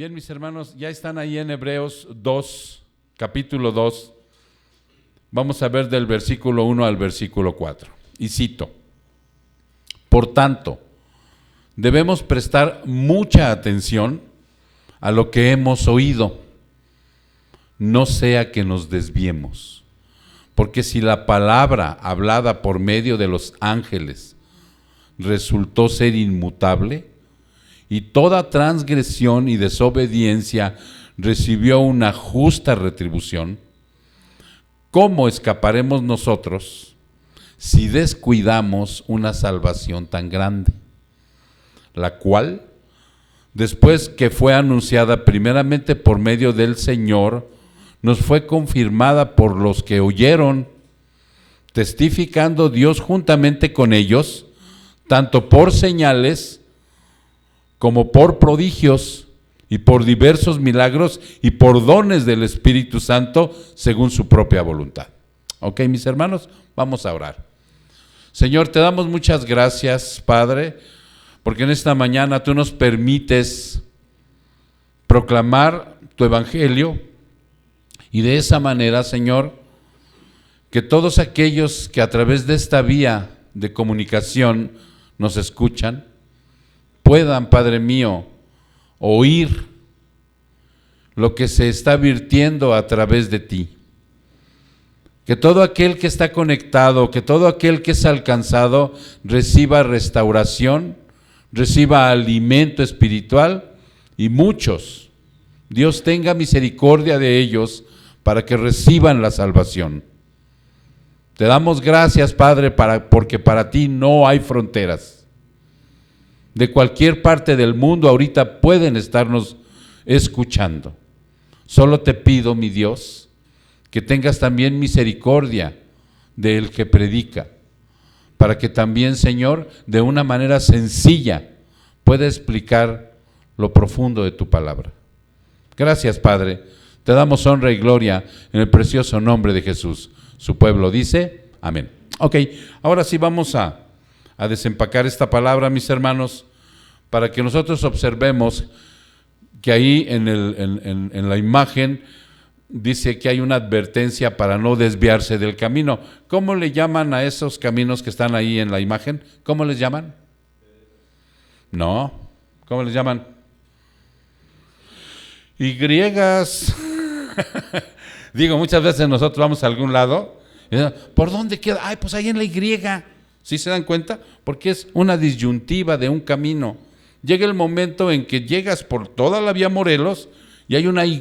Bien, mis hermanos, ya están ahí en Hebreos 2, capítulo 2. Vamos a ver del versículo 1 al versículo 4. Y cito: Por tanto, debemos prestar mucha atención a lo que hemos oído, no sea que nos desviemos. Porque si la palabra hablada por medio de los ángeles resultó ser inmutable, y toda transgresión y desobediencia recibió una justa retribución, ¿cómo escaparemos nosotros si descuidamos una salvación tan grande? La cual, después que fue anunciada primeramente por medio del Señor, nos fue confirmada por los que oyeron, testificando Dios juntamente con ellos, tanto por señales como por prodigios y por diversos milagros y por dones del Espíritu Santo según su propia voluntad. Ok, mis hermanos, vamos a orar. Señor, te damos muchas gracias, Padre, porque en esta mañana tú nos permites proclamar tu evangelio y de esa manera, Señor, que todos aquellos que a través de esta vía de comunicación nos escuchan, puedan, Padre mío, oír lo que se está virtiendo a través de ti. Que todo aquel que está conectado, que todo aquel que es alcanzado, reciba restauración, reciba alimento espiritual, y muchos, Dios tenga misericordia de ellos para que reciban la salvación. Te damos gracias, Padre, porque para ti no hay fronteras. De cualquier parte del mundo ahorita pueden estarnos escuchando. Solo te pido, mi Dios, que tengas también misericordia del que predica, para que también, Señor, de una manera sencilla pueda explicar lo profundo de tu palabra. Gracias, Padre. Te damos honra y gloria en el precioso nombre de Jesús. Su pueblo dice, amén. Ok, ahora sí vamos a desempacar esta palabra, mis hermanos, para que nosotros observemos que ahí en la imagen dice que hay una advertencia para no desviarse del camino. ¿Cómo le llaman a esos caminos que están ahí en la imagen? ¿Cómo les llaman? No, ¿cómo les llaman? Griegas. Digo, muchas veces nosotros vamos a algún lado, ¿por dónde queda? Ay, pues ahí en la Y. ¿Sí se dan cuenta? Porque es una disyuntiva de un camino. Llega el momento en que llegas por toda la vía Morelos y hay una Y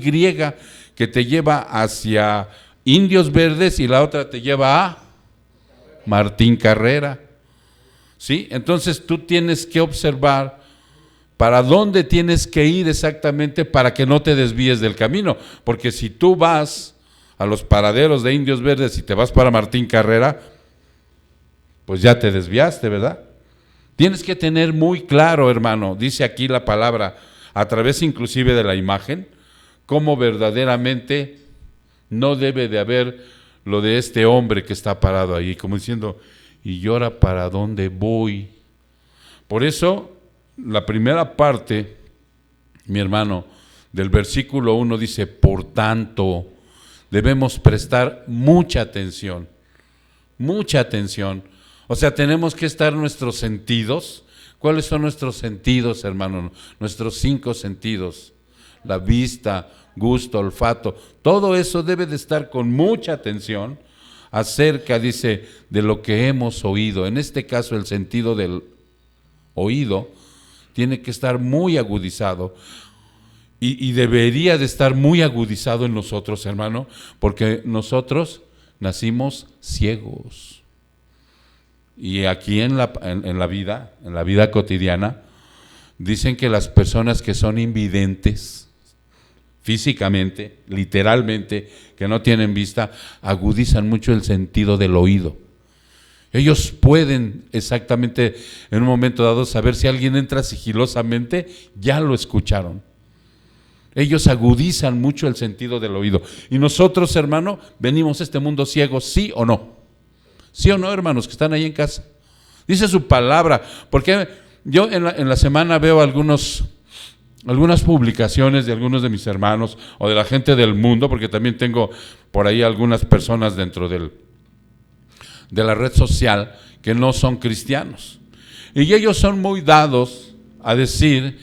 que te lleva hacia Indios Verdes y la otra te lleva a Martín Carrera. ¿Sí? Entonces tú tienes que observar para dónde tienes que ir exactamente para que no te desvíes del camino. Porque si tú vas a los paraderos de Indios Verdes y te vas para Martín Carrera, pues ya te desviaste, ¿verdad? Tienes que tener muy claro, hermano, dice aquí la palabra, a través inclusive de la imagen, cómo verdaderamente no debe de haber lo de este hombre que está parado ahí, como diciendo, ¿y yo ahora para dónde voy? Por eso, la primera parte, mi hermano, del versículo 1 dice, por tanto, debemos prestar mucha atención. O sea, tenemos que estar nuestros sentidos. ¿Cuáles son nuestros sentidos, hermano? Nuestros 5 sentidos. La vista, gusto, olfato. Todo eso debe de estar con mucha atención acerca, dice, de lo que hemos oído. En este caso, el sentido del oído tiene que estar muy agudizado. Y debería de estar muy agudizado en nosotros, hermano, porque nosotros nacimos ciegos. Y aquí en la vida cotidiana, dicen que las personas que son invidentes, físicamente, literalmente, que no tienen vista, agudizan mucho el sentido del oído. Ellos pueden exactamente en un momento dado saber si alguien entra sigilosamente, ya lo escucharon. Ellos agudizan mucho el sentido del oído. Y nosotros, hermano, venimos a este mundo ciegos, ¿sí o no? ¿Sí o no, hermanos, que están ahí en casa? Dice su palabra, porque yo en la semana veo algunos algunas publicaciones de algunos de mis hermanos o de la gente del mundo, porque también tengo por ahí algunas personas dentro de la red social que no son cristianos. Y ellos son muy dados a decir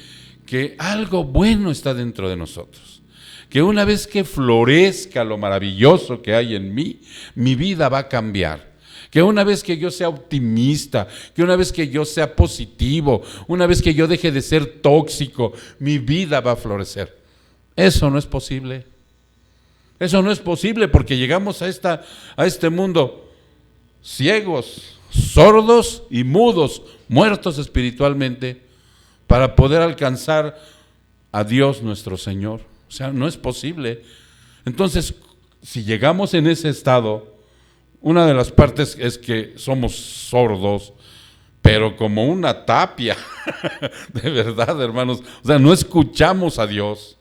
que algo bueno está dentro de nosotros, que una vez que florezca lo maravilloso que hay en mí, mi vida va a cambiar. Que una vez que yo sea optimista, que una vez que yo sea positivo, una vez que yo deje de ser tóxico, mi vida va a florecer. Eso no es posible. Eso no es posible porque llegamos a este mundo ciegos, sordos y mudos, muertos espiritualmente, para poder alcanzar a Dios nuestro Señor. O sea, no es posible. Entonces, si llegamos en ese estado, una de las partes es que somos sordos, pero como una tapia, de verdad, hermanos. O sea, no escuchamos a Dios,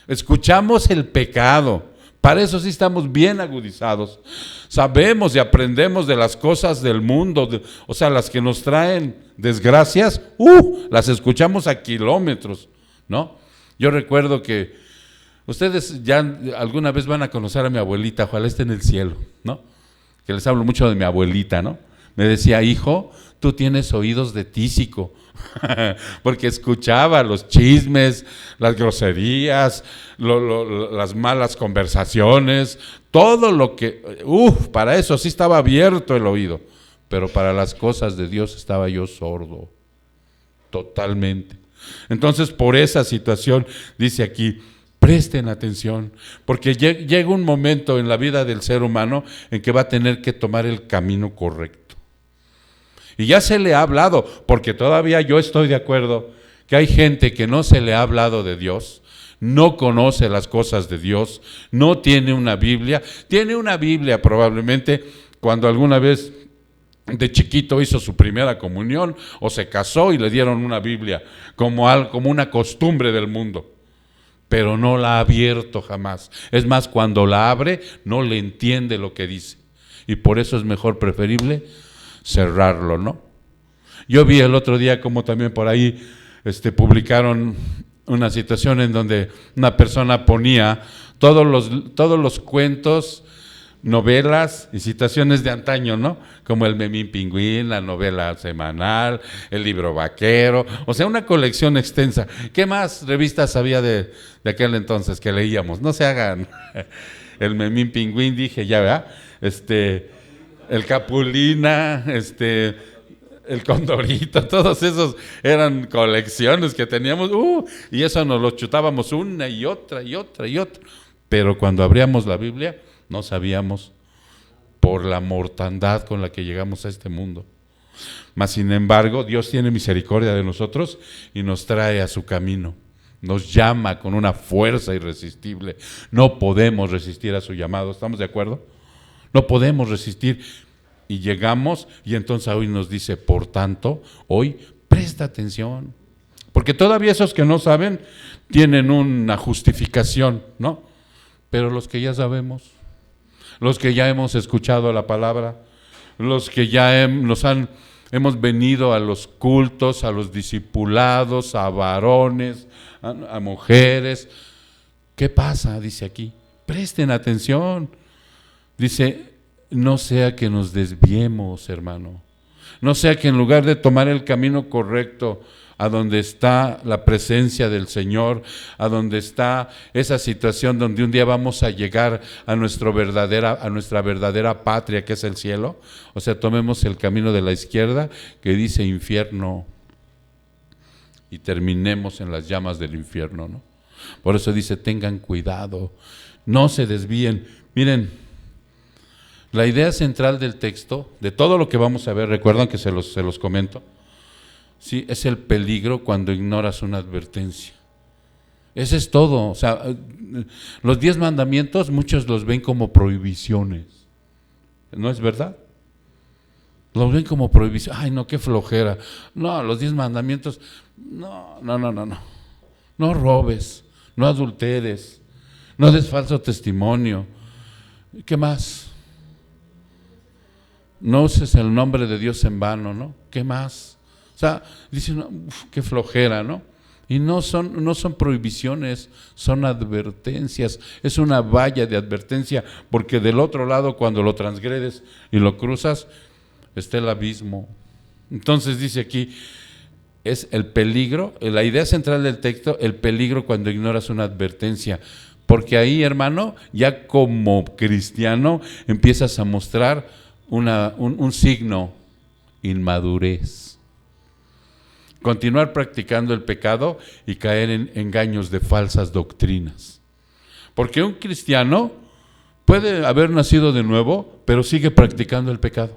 escuchamos el pecado. Para eso sí estamos bien agudizados. Sabemos y aprendemos de las cosas del mundo, o sea, las que nos traen desgracias, las escuchamos a kilómetros, ¿no? Yo recuerdo que ustedes ya alguna vez van a conocer a mi abuelita, ojalá esté en el cielo, ¿no? Que les hablo mucho de mi abuelita, ¿no? Me decía, hijo, tú tienes oídos de tísico, porque escuchaba los chismes, las groserías, las malas conversaciones, todo lo que, para eso sí estaba abierto el oído, pero para las cosas de Dios estaba yo sordo, totalmente. Entonces, por esa situación, dice aquí, presten atención, porque llega un momento en la vida del ser humano en que va a tener que tomar el camino correcto. Y ya se le ha hablado, porque todavía yo estoy de acuerdo que hay gente que no se le ha hablado de Dios, no conoce las cosas de Dios, no tiene una Biblia probablemente cuando alguna vez de chiquito hizo su primera comunión o se casó y le dieron una Biblia como una costumbre del mundo, pero no la ha abierto jamás. Es más, cuando la abre no le entiende lo que dice y por eso es mejor, preferible cerrarlo, ¿no? Yo vi el otro día como también por ahí publicaron una situación en donde una persona ponía todos los cuentos, novelas y citaciones de antaño, ¿no? Como el Memín Pingüín, la novela semanal, el libro vaquero, o sea, una colección extensa. ¿Qué más revistas había de aquel entonces que leíamos? No se hagan. El Memín Pingüín, dije ya, ¿verdad? El Capulina, el Condorito, todos esos eran colecciones que teníamos, y eso nos lo chutábamos una y otra y otra y otra. Pero cuando abríamos la Biblia, no sabíamos por la mortandad con la que llegamos a este mundo. Mas sin embargo, Dios tiene misericordia de nosotros y nos trae a su camino. Nos llama con una fuerza irresistible. No podemos resistir a su llamado, ¿estamos de acuerdo? No podemos resistir. Y llegamos y entonces hoy nos dice, por tanto, hoy presta atención. Porque todavía esos que no saben tienen una justificación, ¿no? Pero los que ya sabemos, los que ya hemos escuchado la palabra, los que ya hemos venido a los cultos, a los discipulados, a varones, a mujeres. ¿Qué pasa? Dice aquí, presten atención. Dice, no sea que nos desviemos, hermano. No sea que en lugar de tomar el camino correcto, a donde está la presencia del Señor, a donde está esa situación donde un día vamos a llegar a nuestra verdadera patria, que es el cielo. O sea, tomemos el camino de la izquierda, que dice infierno, y terminemos en las llamas del infierno, ¿no? Por eso dice, tengan cuidado, no se desvíen. Miren, la idea central del texto, de todo lo que vamos a ver, recuerdan que se los comento, sí, es el peligro cuando ignoras una advertencia. Ese es todo. O sea, los 10 mandamientos muchos los ven como prohibiciones. ¿No es verdad? Los ven como prohibición. Ay, no, qué flojera. No, los 10 mandamientos, no. No robes, no adulteres, no des falso testimonio. ¿Qué más? No uses el nombre de Dios en vano, ¿no? ¿Qué más? O sea, dicen, qué flojera, ¿no? Y no son prohibiciones, son advertencias. Es una valla de advertencia, porque del otro lado, cuando lo transgredes y lo cruzas, está el abismo. Entonces dice aquí, es el peligro, la idea central del texto, el peligro cuando ignoras una advertencia. Porque ahí, hermano, ya como cristiano empiezas a mostrar un signo: inmadurez. Continuar practicando el pecado y caer en engaños de falsas doctrinas. Porque un cristiano puede haber nacido de nuevo, pero sigue practicando el pecado.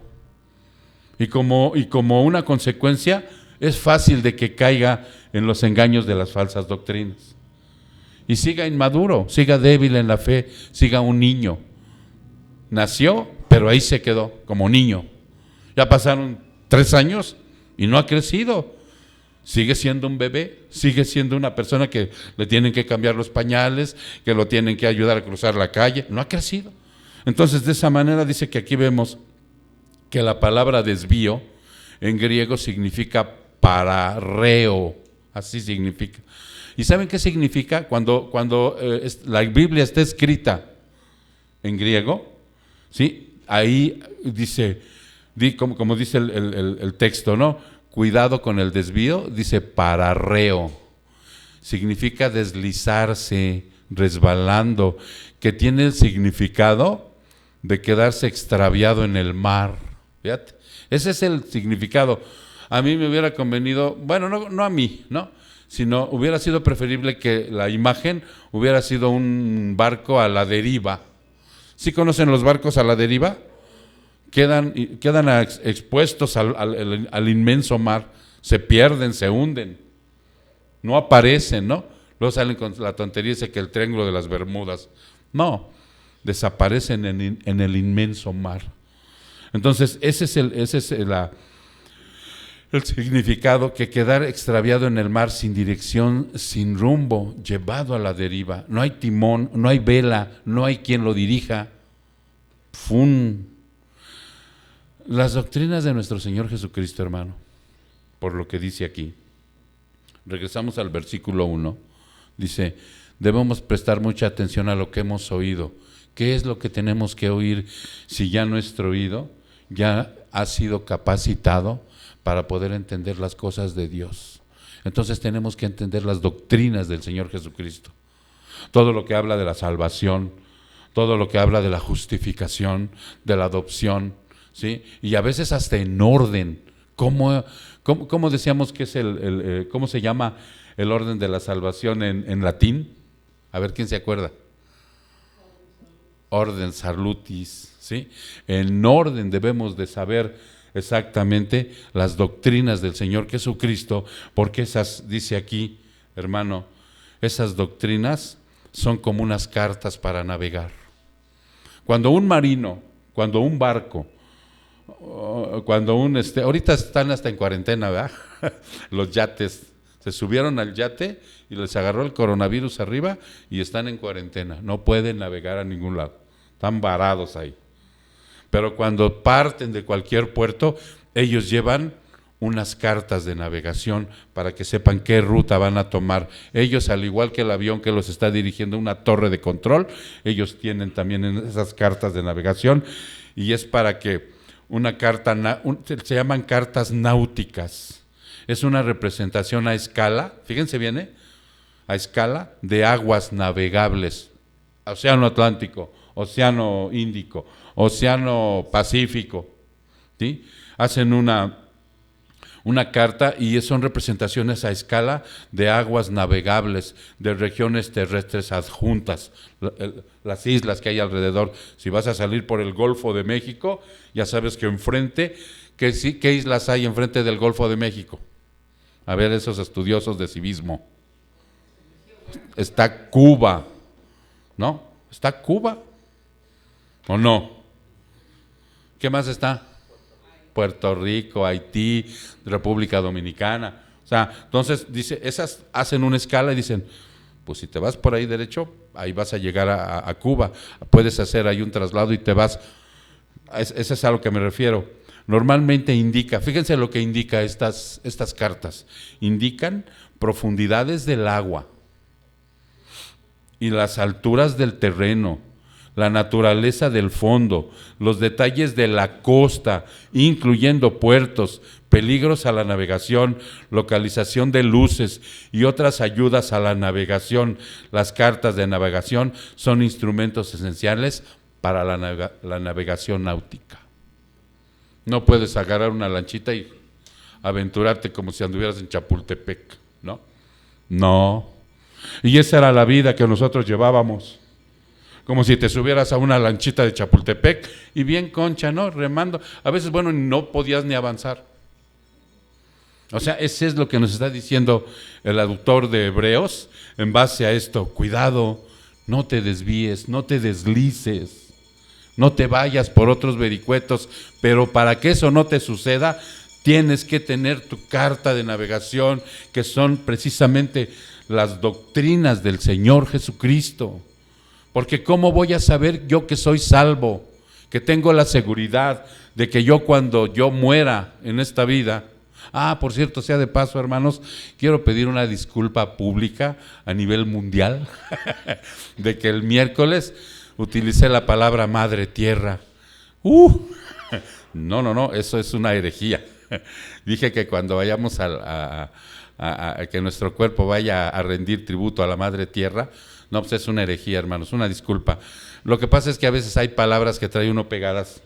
Y como una consecuencia, es fácil de que caiga en los engaños de las falsas doctrinas. Y siga inmaduro, siga débil en la fe, siga un niño. Nació, pero ahí se quedó, como niño. Ya pasaron 3 años y no ha crecido. Sigue siendo un bebé, sigue siendo una persona que le tienen que cambiar los pañales, que lo tienen que ayudar a cruzar la calle. No ha crecido. Entonces, de esa manera dice que aquí vemos que la palabra desvío en griego significa pararreo. Así significa. ¿Y saben qué significa? Cuando la Biblia está escrita en griego, ¿sí? Ahí dice, como dice el texto, ¿no? Cuidado con el desvío, dice pararreo. Significa deslizarse, resbalando, que tiene el significado de quedarse extraviado en el mar. Fíjate, ese es el significado. A mí me hubiera convenido, bueno, no a mí, ¿no? Sino hubiera sido preferible que la imagen hubiera sido un barco a la deriva. ¿Sí conocen los barcos a la deriva? Quedan expuestos al inmenso mar, se pierden, se hunden, no aparecen, ¿no? Luego salen con la tontería esa que el Triángulo de las Bermudas. No, desaparecen en el inmenso mar. Entonces, ese es el significado, que quedar extraviado en el mar, sin dirección, sin rumbo, llevado a la deriva. No hay timón, no hay vela, no hay quien lo dirija. Las doctrinas de nuestro Señor Jesucristo, hermano, por lo que dice aquí. Regresamos al versículo 1. Dice, debemos prestar mucha atención a lo que hemos oído. ¿Qué es lo que tenemos que oír si ya nuestro oído ya ha sido capacitado para poder entender las cosas de Dios? Entonces tenemos que entender las doctrinas del Señor Jesucristo. Todo lo que habla de la salvación, todo lo que habla de la justificación, de la adopción, ¿sí? Y a veces hasta en orden. ¿Cómo decíamos que es cómo se llama el orden de la salvación en latín? A ver, ¿quién se acuerda? Orden salutis, ¿sí? En orden debemos de saber exactamente las doctrinas del Señor Jesucristo, porque esas, dice aquí, hermano, esas doctrinas son como unas cartas para navegar. Cuando un marino, cuando un barco, ahorita están hasta en cuarentena, ¿verdad? Los yates, se subieron al yate y les agarró el coronavirus arriba y están en cuarentena, no pueden navegar a ningún lado, están varados ahí. Pero cuando parten de cualquier puerto, ellos llevan unas cartas de navegación para que sepan qué ruta van a tomar. Ellos, al igual que el avión que los está dirigiendo una torre de control, ellos tienen también esas cartas de navegación, y es para que una carta, se llaman cartas náuticas. Es una representación a escala, fíjense bien, a escala de aguas navegables. Océano Atlántico, Océano Índico, Océano Pacífico, ¿sí? Hacen una carta y son representaciones a escala de aguas navegables, de regiones terrestres adjuntas, las islas que hay alrededor. Si vas a salir por el Golfo de México, ya sabes que enfrente, ¿qué islas hay enfrente del Golfo de México? A ver, esos estudiosos de civismo. Está Cuba, ¿no? ¿Está Cuba o no? ¿Qué más está? Puerto Rico, Haití, República Dominicana. O sea, entonces dice, esas hacen una escala y dicen, pues si te vas por ahí derecho, ahí vas a llegar a Cuba. Puedes hacer ahí un traslado y te vas. Eso es a lo que me refiero. normalmente indica, fíjense lo que indica estas cartas, indican profundidades del agua y las alturas del terreno, la naturaleza del fondo, los detalles de la costa, incluyendo puertos, peligros a la navegación, localización de luces y otras ayudas a la navegación. Las cartas de navegación son instrumentos esenciales para la navegación náutica. No puedes agarrar una lanchita y aventurarte como si anduvieras en Chapultepec, ¿no? No. Y esa era la vida que nosotros llevábamos. Como si te subieras a una lanchita de Chapultepec y bien concha, ¿no? Remando. A veces, bueno, no podías ni avanzar. O sea, ese es lo que nos está diciendo el autor de Hebreos en base a esto. Cuidado, no te desvíes, no te deslices, no te vayas por otros vericuetos, pero para que eso no te suceda, tienes que tener tu carta de navegación, que son precisamente las doctrinas del Señor Jesucristo. Porque ¿cómo voy a saber yo que soy salvo, que tengo la seguridad de que yo cuando yo muera en esta vida? Por cierto, sea de paso, hermanos, quiero pedir una disculpa pública a nivel mundial de que el miércoles utilicé la palabra madre tierra. No, eso es una herejía. Dije que cuando vayamos a que nuestro cuerpo vaya a rendir tributo a la madre tierra, no, pues es una herejía, hermanos, una disculpa. Lo que pasa es que a veces hay palabras que trae uno pegadas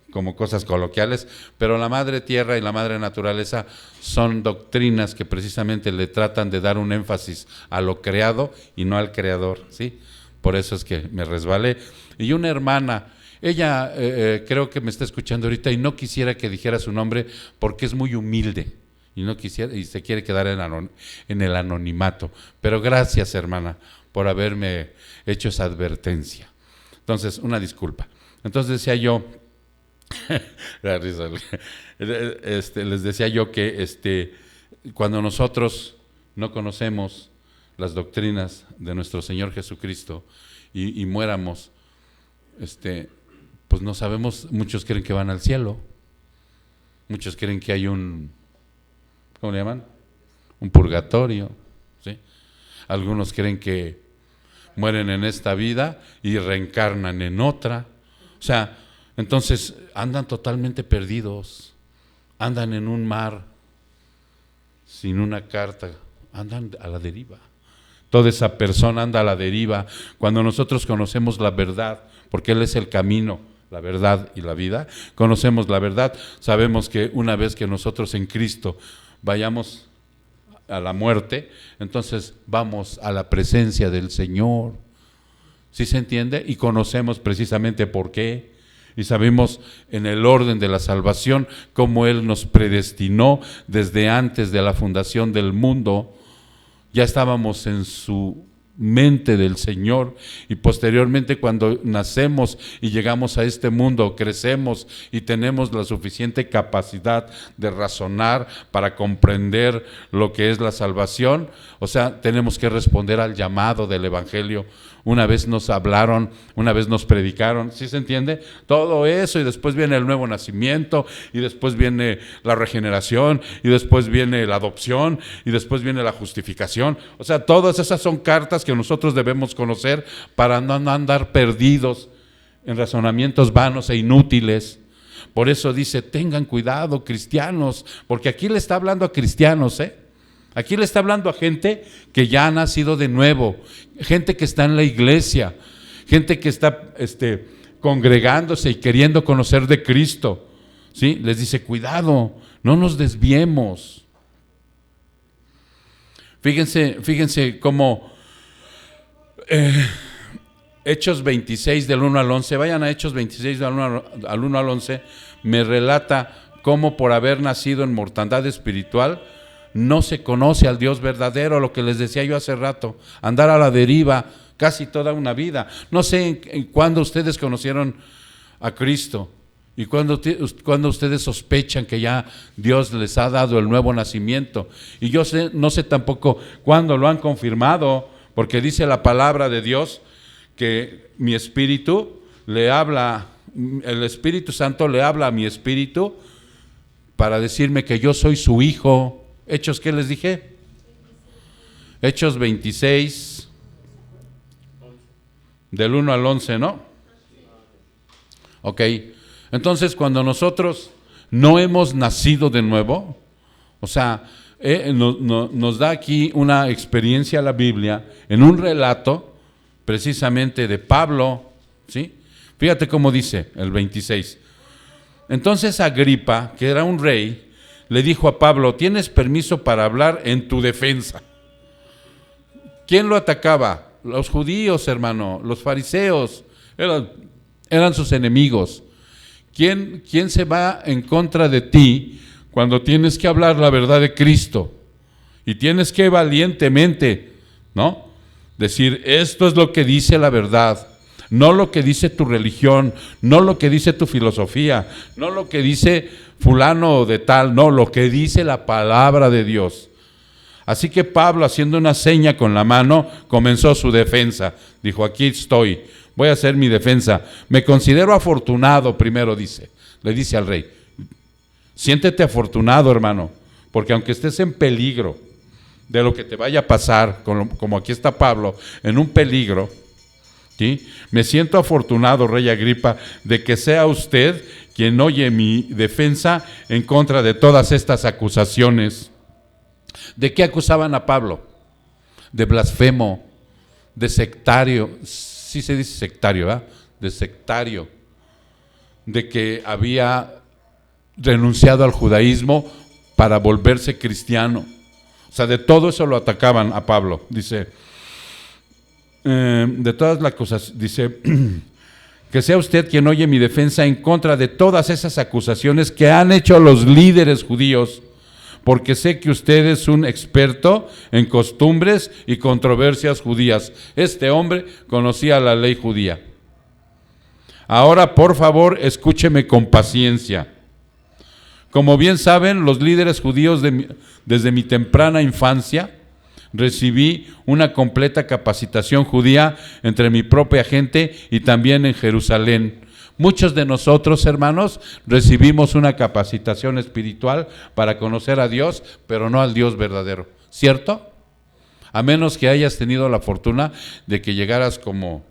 como cosas coloquiales, pero la madre tierra y la madre naturaleza son doctrinas que precisamente le tratan de dar un énfasis a lo creado y no al creador, ¿sí? Por eso es que me resbalé. Y una hermana, ella creo que me está escuchando ahorita y no quisiera que dijera su nombre porque es muy humilde y no quisiera y se quiere quedar en el anonimato. Pero gracias, hermana, por haberme hecho esa advertencia. Entonces, una disculpa. Entonces decía yo, la risa, les decía yo que cuando nosotros no conocemos las doctrinas de nuestro Señor Jesucristo y muéramos, pues no sabemos, muchos creen que van al cielo, muchos creen que hay un, ¿cómo le llaman? Un purgatorio, ¿sí? Algunos creen que mueren en esta vida y reencarnan en otra. O sea, entonces andan totalmente perdidos, andan en un mar sin una carta, andan a la deriva. Toda esa persona anda a la deriva. Cuando nosotros conocemos la verdad, porque Él es el camino, la verdad y la vida, conocemos la verdad, sabemos que una vez que nosotros en Cristo vayamos a la muerte, entonces vamos a la presencia del Señor. ¿Sí se entiende? Y conocemos precisamente por qué. Y sabemos en el orden de la salvación cómo Él nos predestinó desde antes de la fundación del mundo. Ya estábamos en su mente del Señor y posteriormente cuando nacemos y llegamos a este mundo, crecemos y tenemos la suficiente capacidad de razonar para comprender lo que es la salvación. O sea, tenemos que responder al llamado del Evangelio. Una vez nos hablaron, una vez nos predicaron, ¿sí se entiende? Todo eso, y después viene el nuevo nacimiento, y después viene la regeneración, y después viene la adopción, y después viene la justificación. O sea, todas esas son cartas que nosotros debemos conocer para no andar perdidos en razonamientos vanos e inútiles. Por eso dice, tengan cuidado, cristianos, porque aquí le está hablando a cristianos, Aquí le está hablando a gente que ya ha nacido de nuevo, gente que está en la iglesia, gente que está congregándose y queriendo conocer de Cristo, ¿sí? Les dice, cuidado, no nos desviemos. Fíjense cómo Hechos 26 del 1 al 11, vayan a Hechos 26 del 1 al 11, me relata cómo por haber nacido en mortandad espiritual, no se conoce al Dios verdadero, lo que les decía yo hace rato, andar a la deriva casi toda una vida. No sé cuándo ustedes conocieron a Cristo y cuándo ustedes sospechan que ya Dios les ha dado el nuevo nacimiento. Y yo no sé tampoco cuándo lo han confirmado, porque dice la palabra de Dios que mi espíritu le habla el Espíritu Santo le habla a mi espíritu para decirme que yo soy su hijo. Hechos, ¿qué les dije? Hechos 26, del 1 al 11, ¿no? Ok, entonces cuando nosotros no hemos nacido de nuevo, o sea, nos da aquí una experiencia la Biblia en un relato precisamente de Pablo, ¿sí? Fíjate cómo dice el 26. Entonces Agripa, que era un rey, le dijo a Pablo: ¿tienes permiso para hablar en tu defensa? ¿Quién lo atacaba? Los judíos, hermano, los fariseos, eran sus enemigos. ¿Quién se va en contra de ti cuando tienes que hablar la verdad de Cristo? Y tienes que valientemente, ¿no?, decir, esto es lo que dice la verdad, no lo que dice tu religión, no lo que dice tu filosofía, no lo que dice fulano de tal, no, lo que dice la palabra de Dios. Así que Pablo, haciendo una seña con la mano, comenzó su defensa. Dijo: aquí estoy, voy a hacer mi defensa. Me considero afortunado, primero le dice al rey. Siéntete afortunado, hermano, porque aunque estés en peligro de lo que te vaya a pasar, como aquí está Pablo, en un peligro, ¿sí?, me siento afortunado, rey Agripa, de que sea usted quien oye mi defensa en contra de todas estas acusaciones. ¿De qué acusaban a Pablo? De blasfemo, de sectario, sí se dice sectario, ¿verdad? De sectario, de que había renunciado al judaísmo para volverse cristiano. O sea, de todo eso lo atacaban a Pablo. Dice, de todas las cosas, dice, que sea usted quien oye mi defensa en contra de todas esas acusaciones que han hecho los líderes judíos, porque sé que usted es un experto en costumbres y controversias judías. Este hombre conocía la ley judía. Ahora, por favor, escúcheme con paciencia. Como bien saben, los líderes judíos desde mi temprana infancia recibí una completa capacitación judía entre mi propia gente y también en Jerusalén. Muchos de nosotros, hermanos, recibimos una capacitación espiritual para conocer a Dios, pero no al Dios verdadero, ¿cierto? A menos que hayas tenido la fortuna de que llegaras como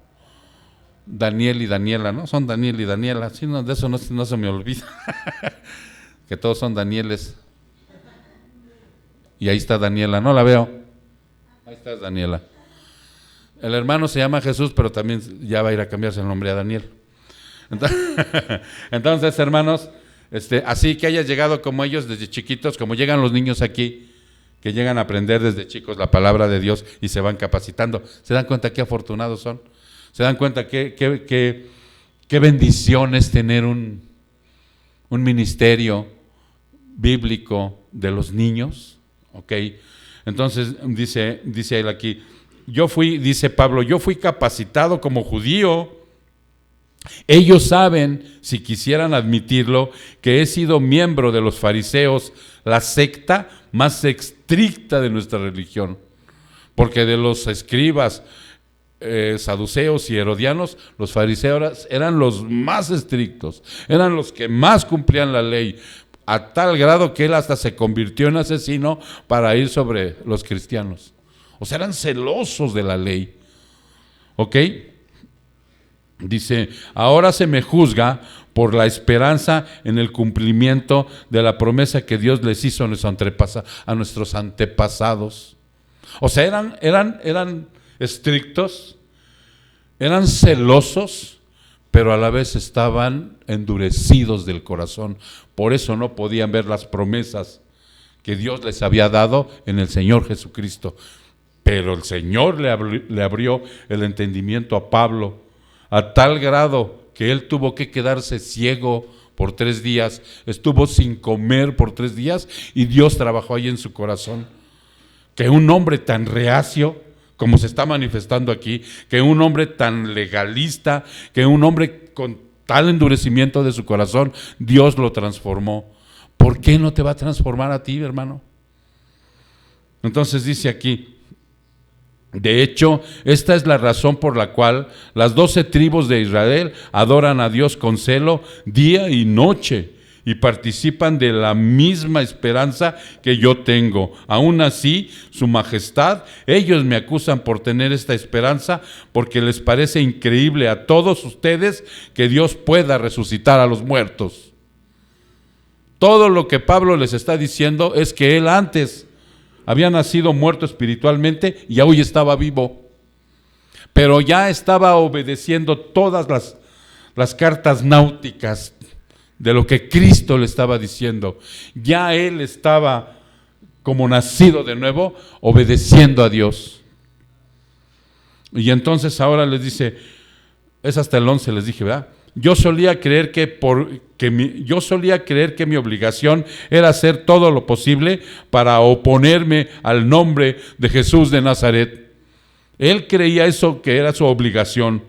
Daniel y Daniela, ¿no? Son Daniel y Daniela, sí, no, de eso no se me olvida, que todos son Danieles. Y ahí está Daniela, no la veo. Ahí está Daniela. El hermano se llama Jesús, pero también ya va a ir a cambiarse el nombre a Daniel. Entonces, hermanos, así que hayas llegado como ellos desde chiquitos, como llegan los niños aquí, que llegan a aprender desde chicos la palabra de Dios y se van capacitando. ¿Se dan cuenta qué afortunados son? ¿Se dan cuenta qué bendición es tener un ministerio bíblico de los niños? ¿Ok? Entonces dice él aquí, dice Pablo, yo fui capacitado como judío. Ellos saben, si quisieran admitirlo, que he sido miembro de los fariseos, la secta más estricta de nuestra religión, porque de los escribas, saduceos y herodianos, los fariseos eran los más estrictos, eran los que más cumplían la ley, a tal grado que él hasta se convirtió en asesino para ir sobre los cristianos. O sea, eran celosos de la ley. ¿Ok? Dice, ahora se me juzga por la esperanza en el cumplimiento de la promesa que Dios les hizo a nuestros antepasados. O sea, eran estrictos, eran celosos, pero a la vez estaban endurecidos del corazón. Por eso no podían ver las promesas que Dios les había dado en el Señor Jesucristo. Pero el Señor le abrió el entendimiento a Pablo, a tal grado que él tuvo que quedarse ciego por 3 días, estuvo sin comer por 3 días y Dios trabajó ahí en su corazón. Que un hombre tan reacio como se está manifestando aquí, que un hombre tan legalista, que un hombre con tal endurecimiento de su corazón, Dios lo transformó. ¿Por qué no te va a transformar a ti, hermano? Entonces dice aquí, De hecho, esta es la razón por la cual las 12 tribus de Israel adoran a Dios con celo día y noche y participan de la misma esperanza que yo tengo. Aún así, Su Majestad, ellos me acusan por tener esta esperanza porque les parece increíble a todos ustedes que Dios pueda resucitar a los muertos. Todo lo que Pablo les está diciendo es que él antes había nacido muerto espiritualmente y hoy estaba vivo, pero ya estaba obedeciendo todas las cartas náuticas de lo que Cristo le estaba diciendo. Ya él estaba como nacido de nuevo, obedeciendo a Dios. Y entonces ahora les dice, es hasta el 11 les dije, ¿verdad? Yo solía creer que mi obligación era hacer todo lo posible para oponerme al nombre de Jesús de Nazaret. Él creía eso que era su obligación.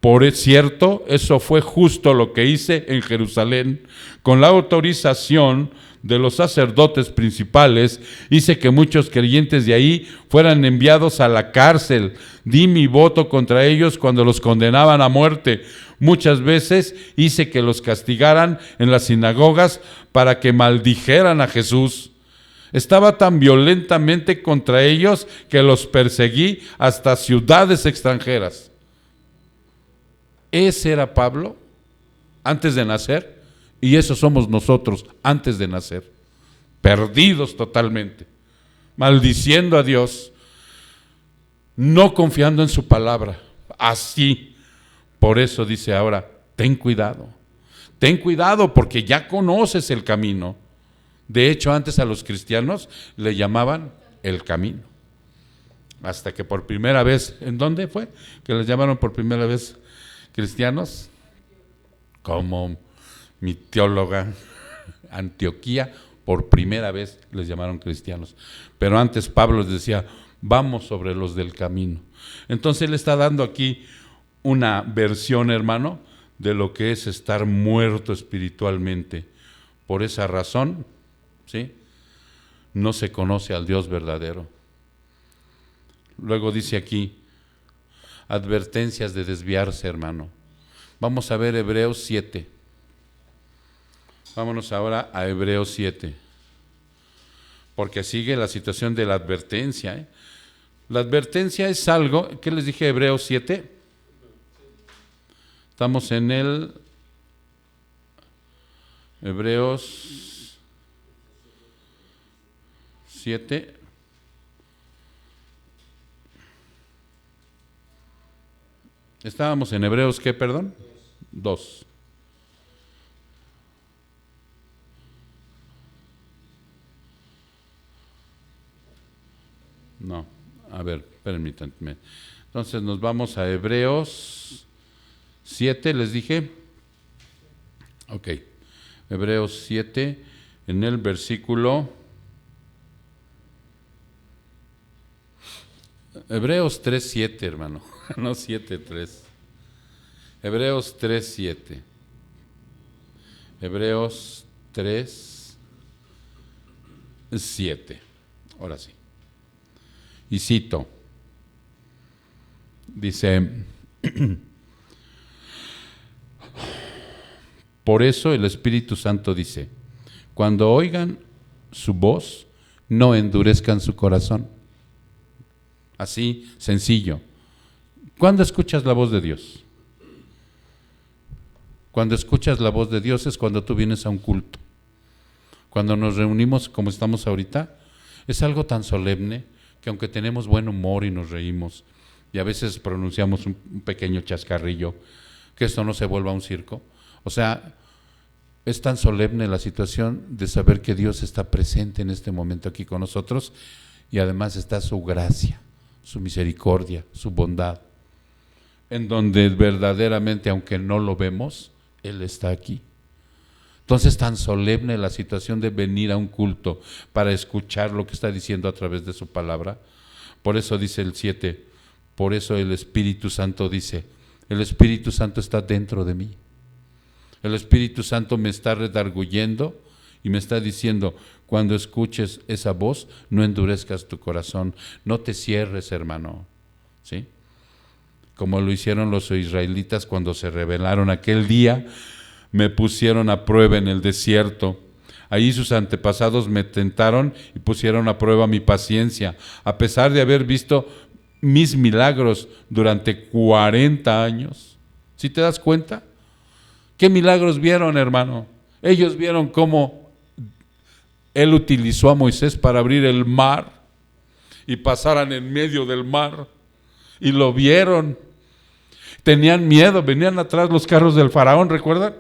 Por cierto, eso fue justo lo que hice en Jerusalén. Con la autorización de los sacerdotes principales, hice que muchos creyentes de ahí fueran enviados a la cárcel. Di mi voto contra ellos cuando los condenaban a muerte. Muchas veces hice que los castigaran en las sinagogas para que maldijeran a Jesús. Estaba tan violentamente contra ellos que los perseguí hasta ciudades extranjeras. Ese era Pablo antes de nacer, y eso somos nosotros antes de nacer, perdidos totalmente, maldiciendo a Dios, no confiando en su palabra, así. Por eso dice ahora, ten cuidado porque ya conoces el camino. De hecho, antes a los cristianos le llamaban el camino, hasta que por primera vez, ¿en dónde fue que les llamaron por primera vez cristianos? Como mi teóloga, Antioquía, por primera vez les llamaron cristianos. Pero antes Pablo les decía, vamos sobre los del camino. Entonces él está dando aquí una versión, hermano, de lo que es estar muerto espiritualmente. Por esa razón, ¿sí?, no se conoce al Dios verdadero. Luego dice aquí, advertencias de desviarse, hermano. Vamos a ver Hebreos 7. Vámonos ahora a Hebreos 7. Porque sigue la situación de la advertencia. La advertencia es algo, ¿qué les dije? Hebreos 7. Estamos en el Hebreos 7. Estábamos en Hebreos, ¿qué, perdón? 2. No, a ver, permítanme. Entonces nos vamos a Hebreos 7, les dije. Ok, Hebreos 7, en el versículo... Hebreos 3:7, hermano, no 7:3. Hebreos 3:7. Hebreos 3:7. Ahora sí. Y cito. Dice, por eso el Espíritu Santo dice, cuando oigan su voz, no endurezcan su corazón. Así, sencillo. ¿Cuándo escuchas la voz de Dios? Cuando escuchas la voz de Dios es cuando tú vienes a un culto. Cuando nos reunimos como estamos ahorita, es algo tan solemne que aunque tenemos buen humor y nos reímos, y a veces pronunciamos un pequeño chascarrillo, que esto no se vuelva un circo. O sea, es tan solemne la situación de saber que Dios está presente en este momento aquí con nosotros, y además está su gracia, su misericordia, su bondad, en donde verdaderamente, aunque no lo vemos, Él está aquí. Entonces, tan solemne la situación de venir a un culto para escuchar lo que está diciendo a través de su palabra. Por eso dice el 7, por eso el Espíritu Santo dice, el Espíritu Santo está dentro de mí. El Espíritu Santo me está redarguyendo Y me está diciendo, cuando escuches esa voz, no endurezcas tu corazón, no te cierres, hermano, ¿sí? Como lo hicieron los israelitas cuando se rebelaron aquel día, me pusieron a prueba en el desierto. Ahí sus antepasados me tentaron y pusieron a prueba mi paciencia, a pesar de haber visto mis milagros durante 40 años. ¿Sí te das cuenta? ¿Qué milagros vieron, hermano? Ellos vieron cómo Él utilizó a Moisés para abrir el mar y pasaran en medio del mar. Y lo vieron. Tenían miedo, venían atrás los carros del faraón, ¿recuerdan?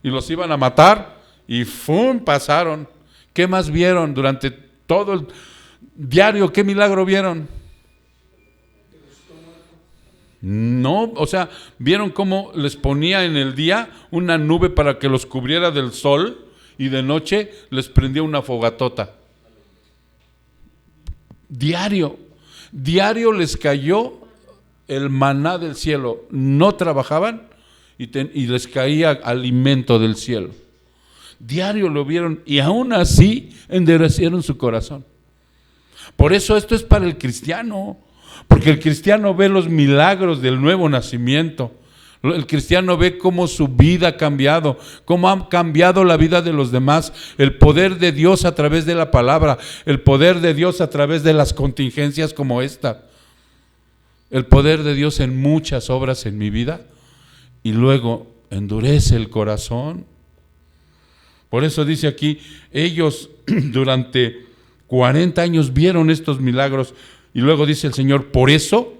Y los iban a matar y ¡fum! Pasaron. ¿Qué más vieron durante todo el diario? ¿Qué milagro vieron? No, o sea, vieron cómo les ponía en el día una nube para que los cubriera del sol y de noche les prendía una fogatota. Diario les cayó el maná del cielo. No trabajaban y les caía alimento del cielo. Diario lo vieron y aún así endurecieron su corazón. Por eso esto es para el cristiano, porque el cristiano ve los milagros del nuevo nacimiento. El cristiano ve cómo su vida ha cambiado, cómo ha cambiado la vida de los demás, el poder de Dios a través de la palabra, el poder de Dios a través de las contingencias como esta, el poder de Dios en muchas obras en mi vida, y luego endurece el corazón. Por eso dice aquí, ellos durante 40 años vieron estos milagros, y luego dice el Señor, por eso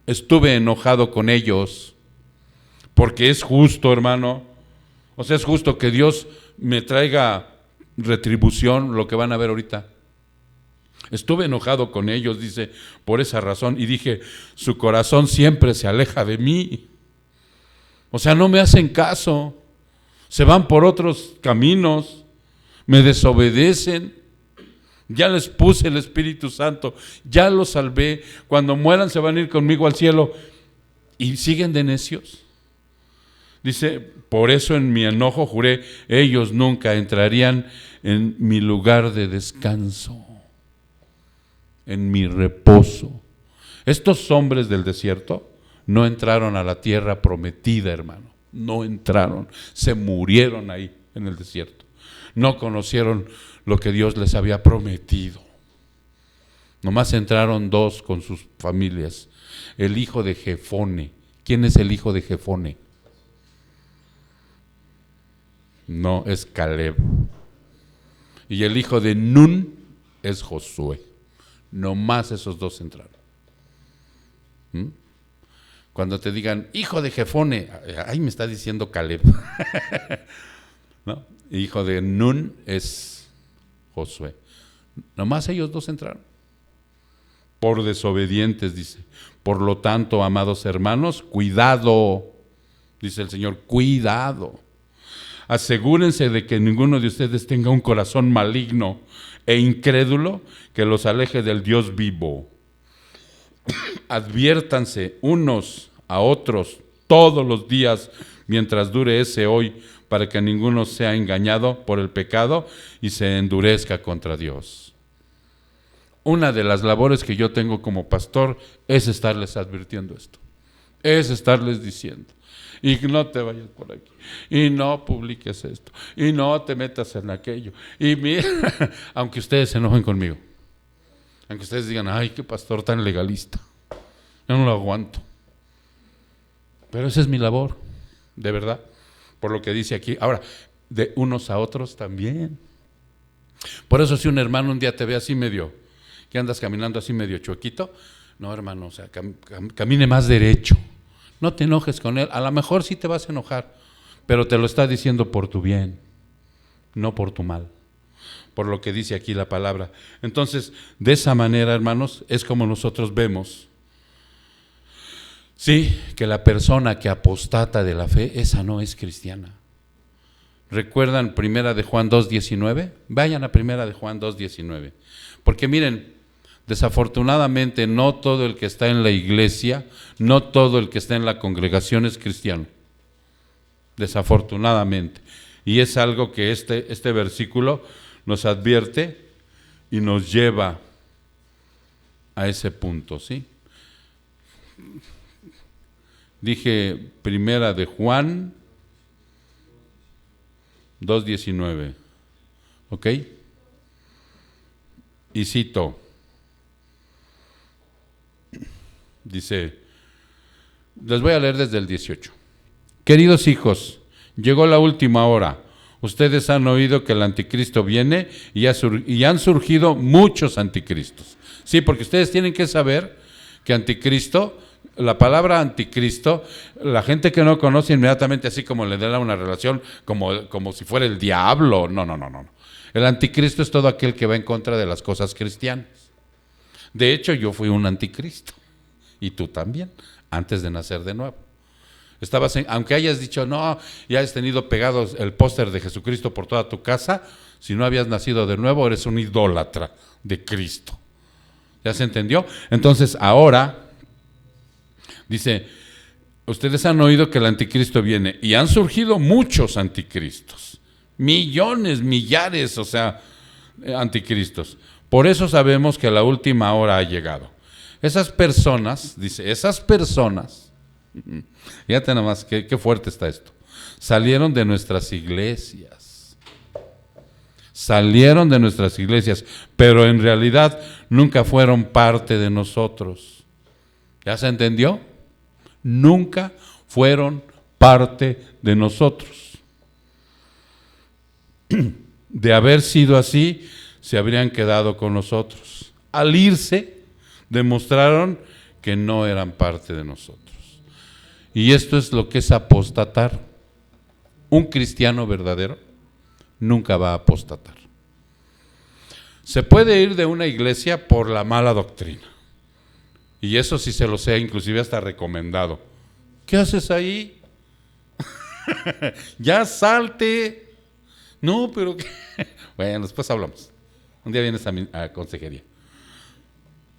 estuve enojado con ellos, porque es justo, hermano. O sea, es justo que Dios me traiga retribución, lo que van a ver ahorita. Estuve enojado con ellos, dice, por esa razón, y dije, su corazón siempre se aleja de mí. O sea, no me hacen caso, se van por otros caminos, me desobedecen. Ya les puse el Espíritu Santo, ya los salvé, cuando mueran se van a ir conmigo al cielo, y siguen de necios. Dice, por eso en mi enojo juré, ellos nunca entrarían en mi lugar de descanso, en mi reposo. Estos hombres del desierto no entraron a la tierra prometida, hermano, no entraron, se murieron ahí en el desierto, no conocieron lo que Dios les había prometido. Nomás entraron dos con sus familias. El hijo de Jefone. ¿Quién es el hijo de Jefone? No, es Caleb. Y el hijo de Nun es Josué. Nomás esos dos entraron. Cuando te digan, hijo de Jefone, ay, me está diciendo Caleb. ¿No? Hijo de Nun es Josué. Nomás ellos dos entraron. Por desobedientes, dice. Por lo tanto, amados hermanos, cuidado, dice el Señor, cuidado. Asegúrense de que ninguno de ustedes tenga un corazón maligno e incrédulo que los aleje del Dios vivo. Adviértanse unos a otros todos los días mientras dure ese hoy, para que ninguno sea engañado por el pecado y se endurezca contra Dios. Una de las labores que yo tengo como pastor es estarles advirtiendo esto, es estarles diciendo, y no te vayas por aquí, y no publiques esto, y no te metas en aquello, y mira, aunque ustedes se enojen conmigo, aunque ustedes digan, ay, qué pastor tan legalista, yo no lo aguanto, pero esa es mi labor, de verdad. Por lo que dice aquí, ahora, de unos a otros también. Por eso si un hermano un día te ve así medio, que andas caminando así medio chuequito, no, hermano, o sea, camine más derecho, no te enojes con él, a lo mejor sí te vas a enojar, pero te lo está diciendo por tu bien, no por tu mal, por lo que dice aquí la palabra. Entonces, de esa manera, hermanos, es como nosotros vemos. Sí, que la persona que apostata de la fe, esa no es cristiana. ¿Recuerdan Primera de Juan 2:19? Vayan a Primera de Juan 2:19. Porque miren, desafortunadamente no todo el que está en la iglesia, no todo el que está en la congregación es cristiano. Desafortunadamente. Y es algo que este versículo nos advierte y nos lleva a ese punto, ¿sí? Dije primera de Juan 2:19, ¿ok? Y cito, dice, les voy a leer desde el 18. Queridos hijos, llegó la última hora. Ustedes han oído que el anticristo viene y han surgido muchos anticristos. Sí, porque ustedes tienen que saber que anticristo, la palabra anticristo, la gente que no conoce inmediatamente así como le da una relación como si fuera el diablo. No. El anticristo es todo aquel que va en contra de las cosas cristianas. De hecho, yo fui un anticristo. Y tú también, antes de nacer de nuevo. Aunque hayas dicho, no, y hayas tenido pegado el póster de Jesucristo por toda tu casa, si no habías nacido de nuevo, eres un idólatra de Cristo. ¿Ya se entendió? Entonces, ahora, dice, ustedes han oído que el anticristo viene, y han surgido muchos anticristos. Millones, millares, anticristos. Por eso sabemos que la última hora ha llegado. Esas personas, dice, fíjate nomás qué fuerte está esto, salieron de nuestras iglesias, pero en realidad nunca fueron parte de nosotros. ¿Ya se entendió? Nunca fueron parte de nosotros. De haber sido así, se habrían quedado con nosotros. Al irse, demostraron que no eran parte de nosotros. Y esto es lo que es apostatar. Un cristiano verdadero nunca va a apostatar. Se puede ir de una iglesia por la mala doctrina. Y eso sí se lo sé, inclusive hasta recomendado. ¿Qué haces ahí? Ya salte. No, pero ¿qué? Bueno, después hablamos. Un día vienes a consejería.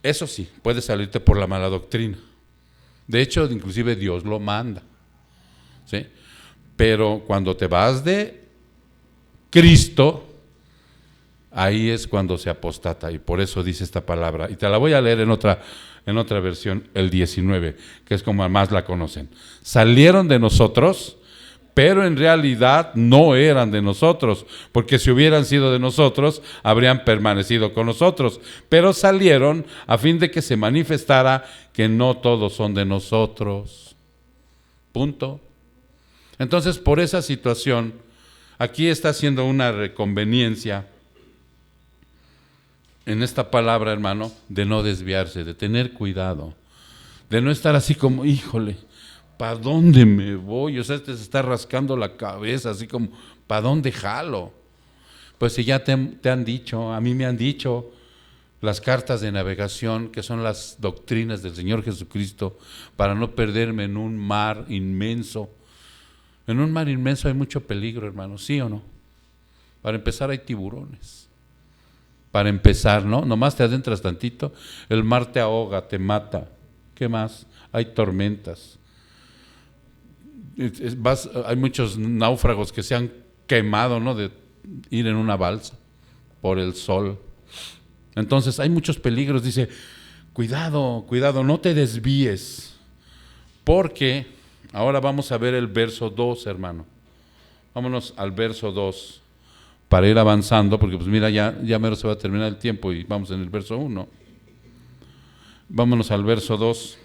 Eso sí, puedes salirte por la mala doctrina. De hecho, inclusive Dios lo manda, ¿sí? Pero cuando te vas de Cristo, ahí es cuando se apostata, y por eso dice esta palabra. Y te la voy a leer en otra versión, el 19, que es como más la conocen. Salieron de nosotros, pero en realidad no eran de nosotros, porque si hubieran sido de nosotros, habrían permanecido con nosotros, pero salieron a fin de que se manifestara que no todos son de nosotros. Punto. Entonces, por esa situación, aquí está haciendo una reconveniencia en esta palabra, hermano, de no desviarse, de tener cuidado, de no estar así como, híjole, ¿para dónde me voy? Se está rascando la cabeza, así como, ¿para dónde jalo? Pues si ya te han dicho, a mí me han dicho, las cartas de navegación, que son las doctrinas del Señor Jesucristo, para no perderme en un mar inmenso. En un mar inmenso hay mucho peligro, hermano, ¿sí o no? Para empezar hay tiburones. Para empezar, ¿no? Nomás te adentras tantito, el mar te ahoga, te mata. ¿Qué más? Hay tormentas. Hay muchos náufragos que se han quemado, ¿no? De ir en una balsa por el sol. Entonces hay muchos peligros. Dice, cuidado, no te desvíes, porque ahora vamos a ver el verso 2, hermano. Vámonos al verso 2 para ir avanzando, porque pues mira, ya mero se va a terminar el tiempo y vamos en el verso 1. Vámonos al verso 2.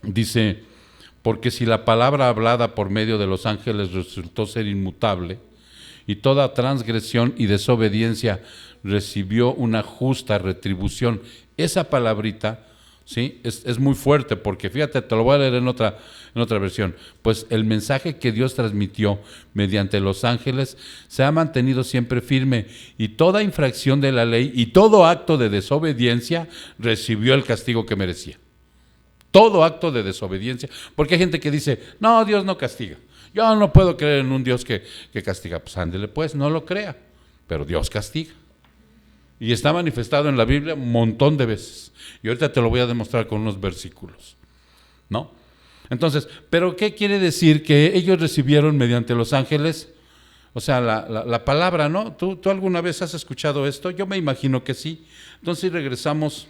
Dice, porque si la palabra hablada por medio de los ángeles resultó ser inmutable, y toda transgresión y desobediencia recibió una justa retribución. Esa palabrita, ¿sí? Es muy fuerte, porque fíjate, te lo voy a leer en otra versión. Pues el mensaje que Dios transmitió mediante los ángeles se ha mantenido siempre firme, y toda infracción de la ley y todo acto de desobediencia recibió el castigo que merecía. Todo acto de desobediencia, porque hay gente que dice, no, Dios no castiga. Yo no puedo creer en un Dios que castiga. Pues ándele pues, no lo crea, pero Dios castiga. Y está manifestado en la Biblia un montón de veces. Y ahorita te lo voy a demostrar con unos versículos, ¿no? Entonces, ¿pero qué quiere decir que ellos recibieron mediante los ángeles O sea, la palabra, ¿no? ¿Tú alguna vez has escuchado esto? Yo me imagino que sí. Entonces regresamos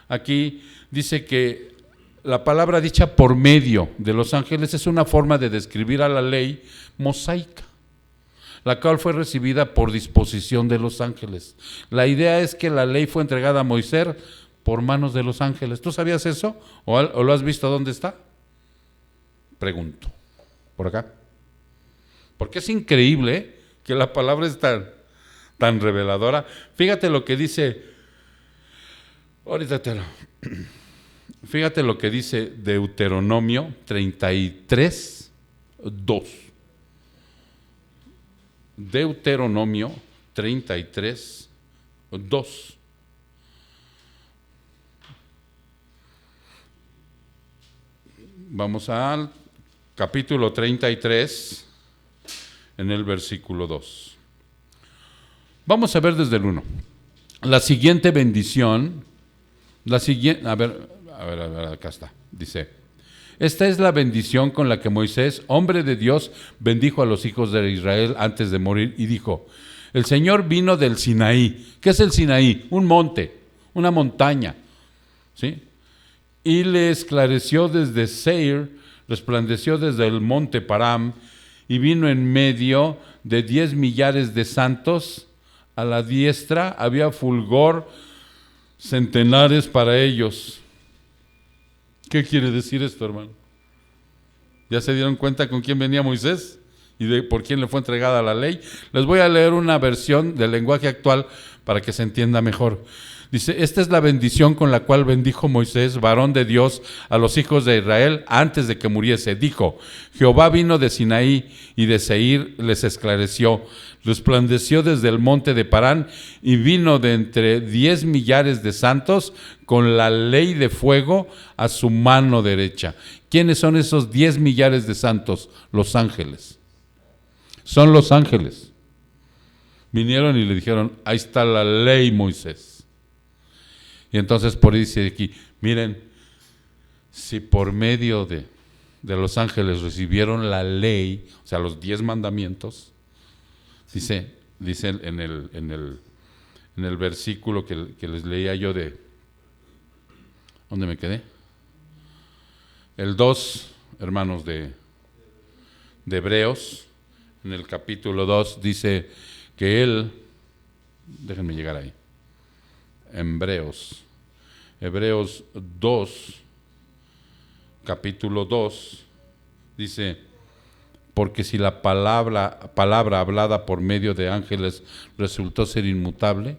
aquí, dice que la palabra dicha por medio de los ángeles es una forma de describir a la ley mosaica, la cual fue recibida por disposición de los ángeles. La idea es que la ley fue entregada a Moisés por manos de los ángeles. ¿Tú sabías eso? ¿O lo has visto dónde está? Pregunto. ¿Por acá? Porque es increíble que la palabra es tan reveladora. Fíjate lo que dice, fíjate lo que dice Deuteronomio 33, 2. Deuteronomio 33, 2. Vamos al capítulo 33, en el versículo 2. Vamos a ver desde el 1. La siguiente bendición, a ver, acá está, dice: esta es la bendición con la que Moisés, hombre de Dios, bendijo a los hijos de Israel antes de morir y dijo: el Señor vino del Sinaí. ¿Qué es el Sinaí? Un monte, una montaña, ¿sí? Y le esclareció desde Seir, resplandeció desde el monte Param, y vino en medio de 10 millares de santos. A la diestra había fulgor, centenares para ellos. ¿Qué quiere decir esto, hermano? ¿Ya se dieron cuenta con quién venía Moisés y por quién le fue entregada la ley? Les voy a leer una versión del lenguaje actual para que se entienda mejor. Dice: esta es la bendición con la cual bendijo Moisés, varón de Dios, a los hijos de Israel antes de que muriese. Dijo: Jehová vino de Sinaí y de Seir les esclareció, resplandeció desde el monte de Parán y vino de entre 10 millares de santos con la ley de fuego a su mano derecha. ¿Quiénes son esos 10 millares de santos? Los ángeles. Son los ángeles. Vinieron y le dijeron: ahí está la ley, Moisés. Y entonces por ahí dice aquí, miren, si por medio de los ángeles recibieron la ley, o sea, los 10 mandamientos, dice en el versículo que les leía yo de, ¿dónde me quedé? El 2, hermanos, de Hebreos, en el capítulo 2, dice que él, déjenme llegar ahí, Hebreos 2, capítulo 2, dice: porque si la palabra hablada por medio de ángeles resultó ser inmutable,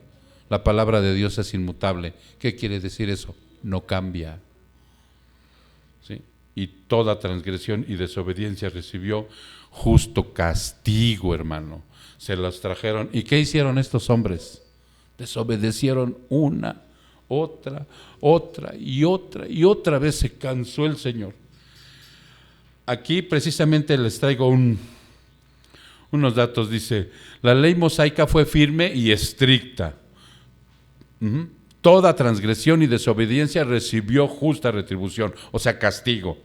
la palabra de Dios es inmutable. ¿Qué quiere decir eso? No cambia. ¿Sí? Y toda transgresión y desobediencia recibió justo castigo, hermano. Se las trajeron. ¿Y qué hicieron estos hombres? Desobedecieron una, otra y otra vez. Se cansó el Señor. Aquí precisamente les traigo unos datos. Dice: la ley mosaica fue firme y estricta. Toda transgresión y desobediencia recibió justa retribución, o sea, castigo.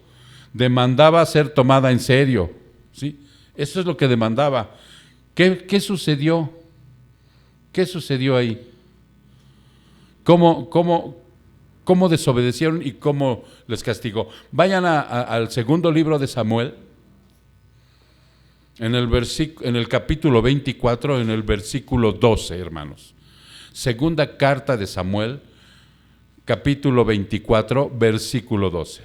Demandaba ser tomada en serio, ¿sí? Eso es lo que demandaba. ¿Qué sucedió? ¿Qué sucedió ahí? ¿Cómo desobedecieron y cómo les castigó? Vayan al segundo libro de Samuel, en el capítulo 24, en el versículo 12, hermanos. Segunda carta de Samuel, capítulo 24, versículo 12.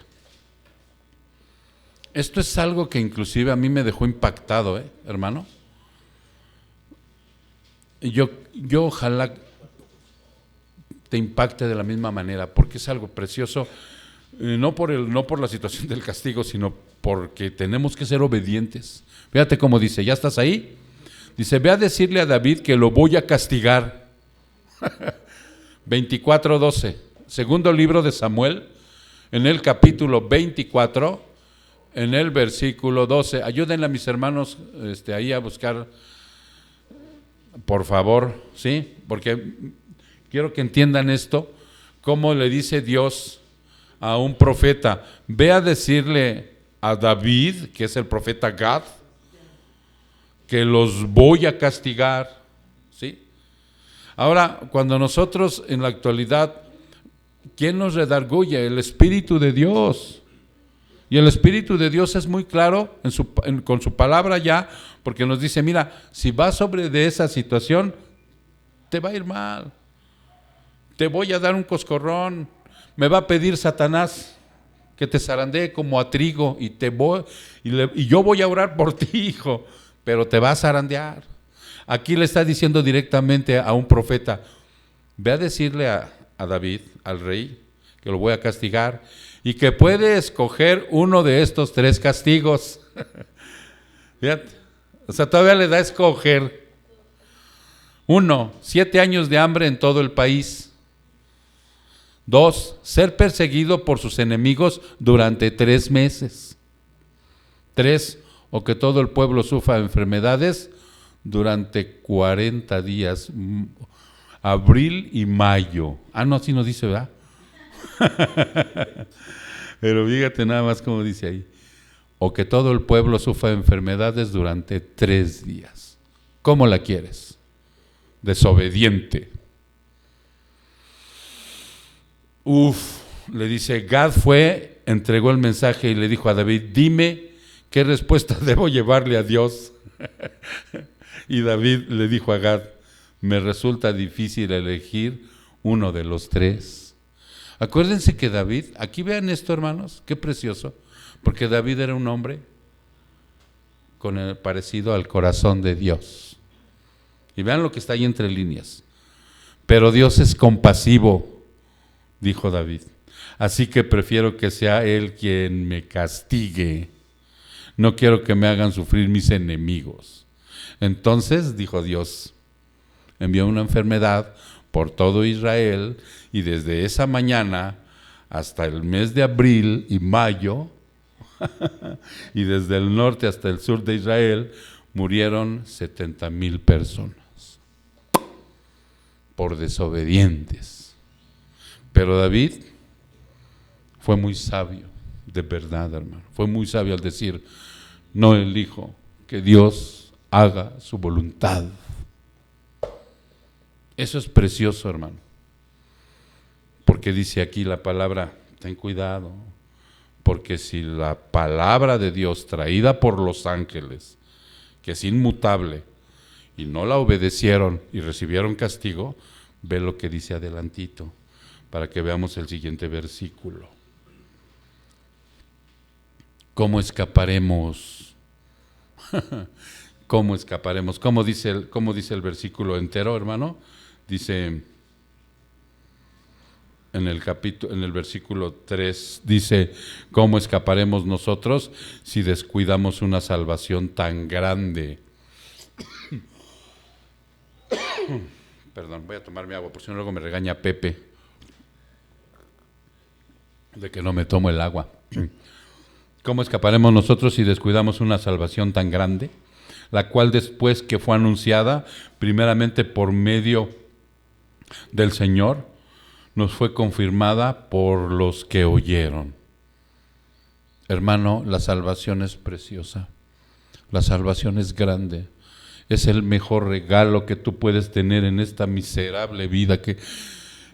Esto es algo que inclusive a mí me dejó impactado, hermano. Yo ojalá te impacte de la misma manera, porque es algo precioso, no por la situación del castigo, sino porque tenemos que ser obedientes. Fíjate cómo dice, ¿ya estás ahí? Dice: ve a decirle a David que lo voy a castigar. 24:12, segundo libro de Samuel, en el capítulo 24, en el versículo 12. Ayúdenle a mis hermanos ahí a buscar, por favor, ¿sí? Porque quiero que entiendan esto, cómo le dice Dios a un profeta: ve a decirle a David, que es el profeta Gad, que los voy a castigar, ¿sí? Ahora, cuando nosotros en la actualidad, ¿quién nos redarguye? El Espíritu de Dios. Y el Espíritu de Dios es muy claro con su palabra ya, porque nos dice, mira, si vas sobre de esa situación, te va a ir mal. Te voy a dar un coscorrón. Me va a pedir Satanás que te zarandee como a trigo y yo voy a orar por ti, hijo, pero te va a zarandear. Aquí le está diciendo directamente a un profeta, ve a decirle a David, al rey, que lo voy a castigar y que puede escoger uno de estos 3 castigos. Fíjate, o sea, todavía le da a escoger. 1, 7 años de hambre en todo el país. 2, ser perseguido por sus enemigos durante 3 meses. 3, o que todo el pueblo sufra enfermedades durante 40 días, abril y mayo. No, así no dice, ¿verdad? Pero fíjate nada más como dice ahí. O que todo el pueblo sufra enfermedades durante 3 días. ¿Cómo la quieres? Desobediente. Le dice, Gad entregó el mensaje y le dijo a David, dime qué respuesta debo llevarle a Dios. Y David le dijo a Gad, me resulta difícil elegir uno de los 3. Acuérdense que David, aquí vean esto, hermanos, qué precioso, porque David era un hombre con el parecido al corazón de Dios. Y vean lo que está ahí entre líneas. Pero Dios es compasivo, dijo David, así que prefiero que sea Él quien me castigue. No quiero que me hagan sufrir mis enemigos. Entonces, dijo Dios, envió una enfermedad por todo Israel y desde esa mañana hasta el mes de abril y mayo y desde el norte hasta el sur de Israel murieron 70,000 personas por desobedientes. Pero David fue muy sabio, de verdad, hermano. Fue muy sabio al decir, no elijo, que Dios haga su voluntad. Eso es precioso, hermano. Porque dice aquí la palabra, ten cuidado, porque si la palabra de Dios traída por los ángeles, que es inmutable, y no la obedecieron y recibieron castigo, ve lo que dice adelantito, para que veamos el siguiente versículo. ¿Cómo escaparemos? ¿Cómo escaparemos? ¿Cómo dice el versículo entero, hermano? Dice en el versículo 3, dice, ¿cómo escaparemos nosotros si descuidamos una salvación tan grande? Perdón, voy a tomar mi agua, por si no luego me regaña Pepe de que no me tomo el agua. ¿Cómo escaparemos nosotros si descuidamos una salvación tan grande? La cual después que fue anunciada, primeramente por medio del Señor, nos fue confirmada por los que oyeron. Hermano, la salvación es preciosa, la salvación es grande, es el mejor regalo que tú puedes tener en esta miserable vida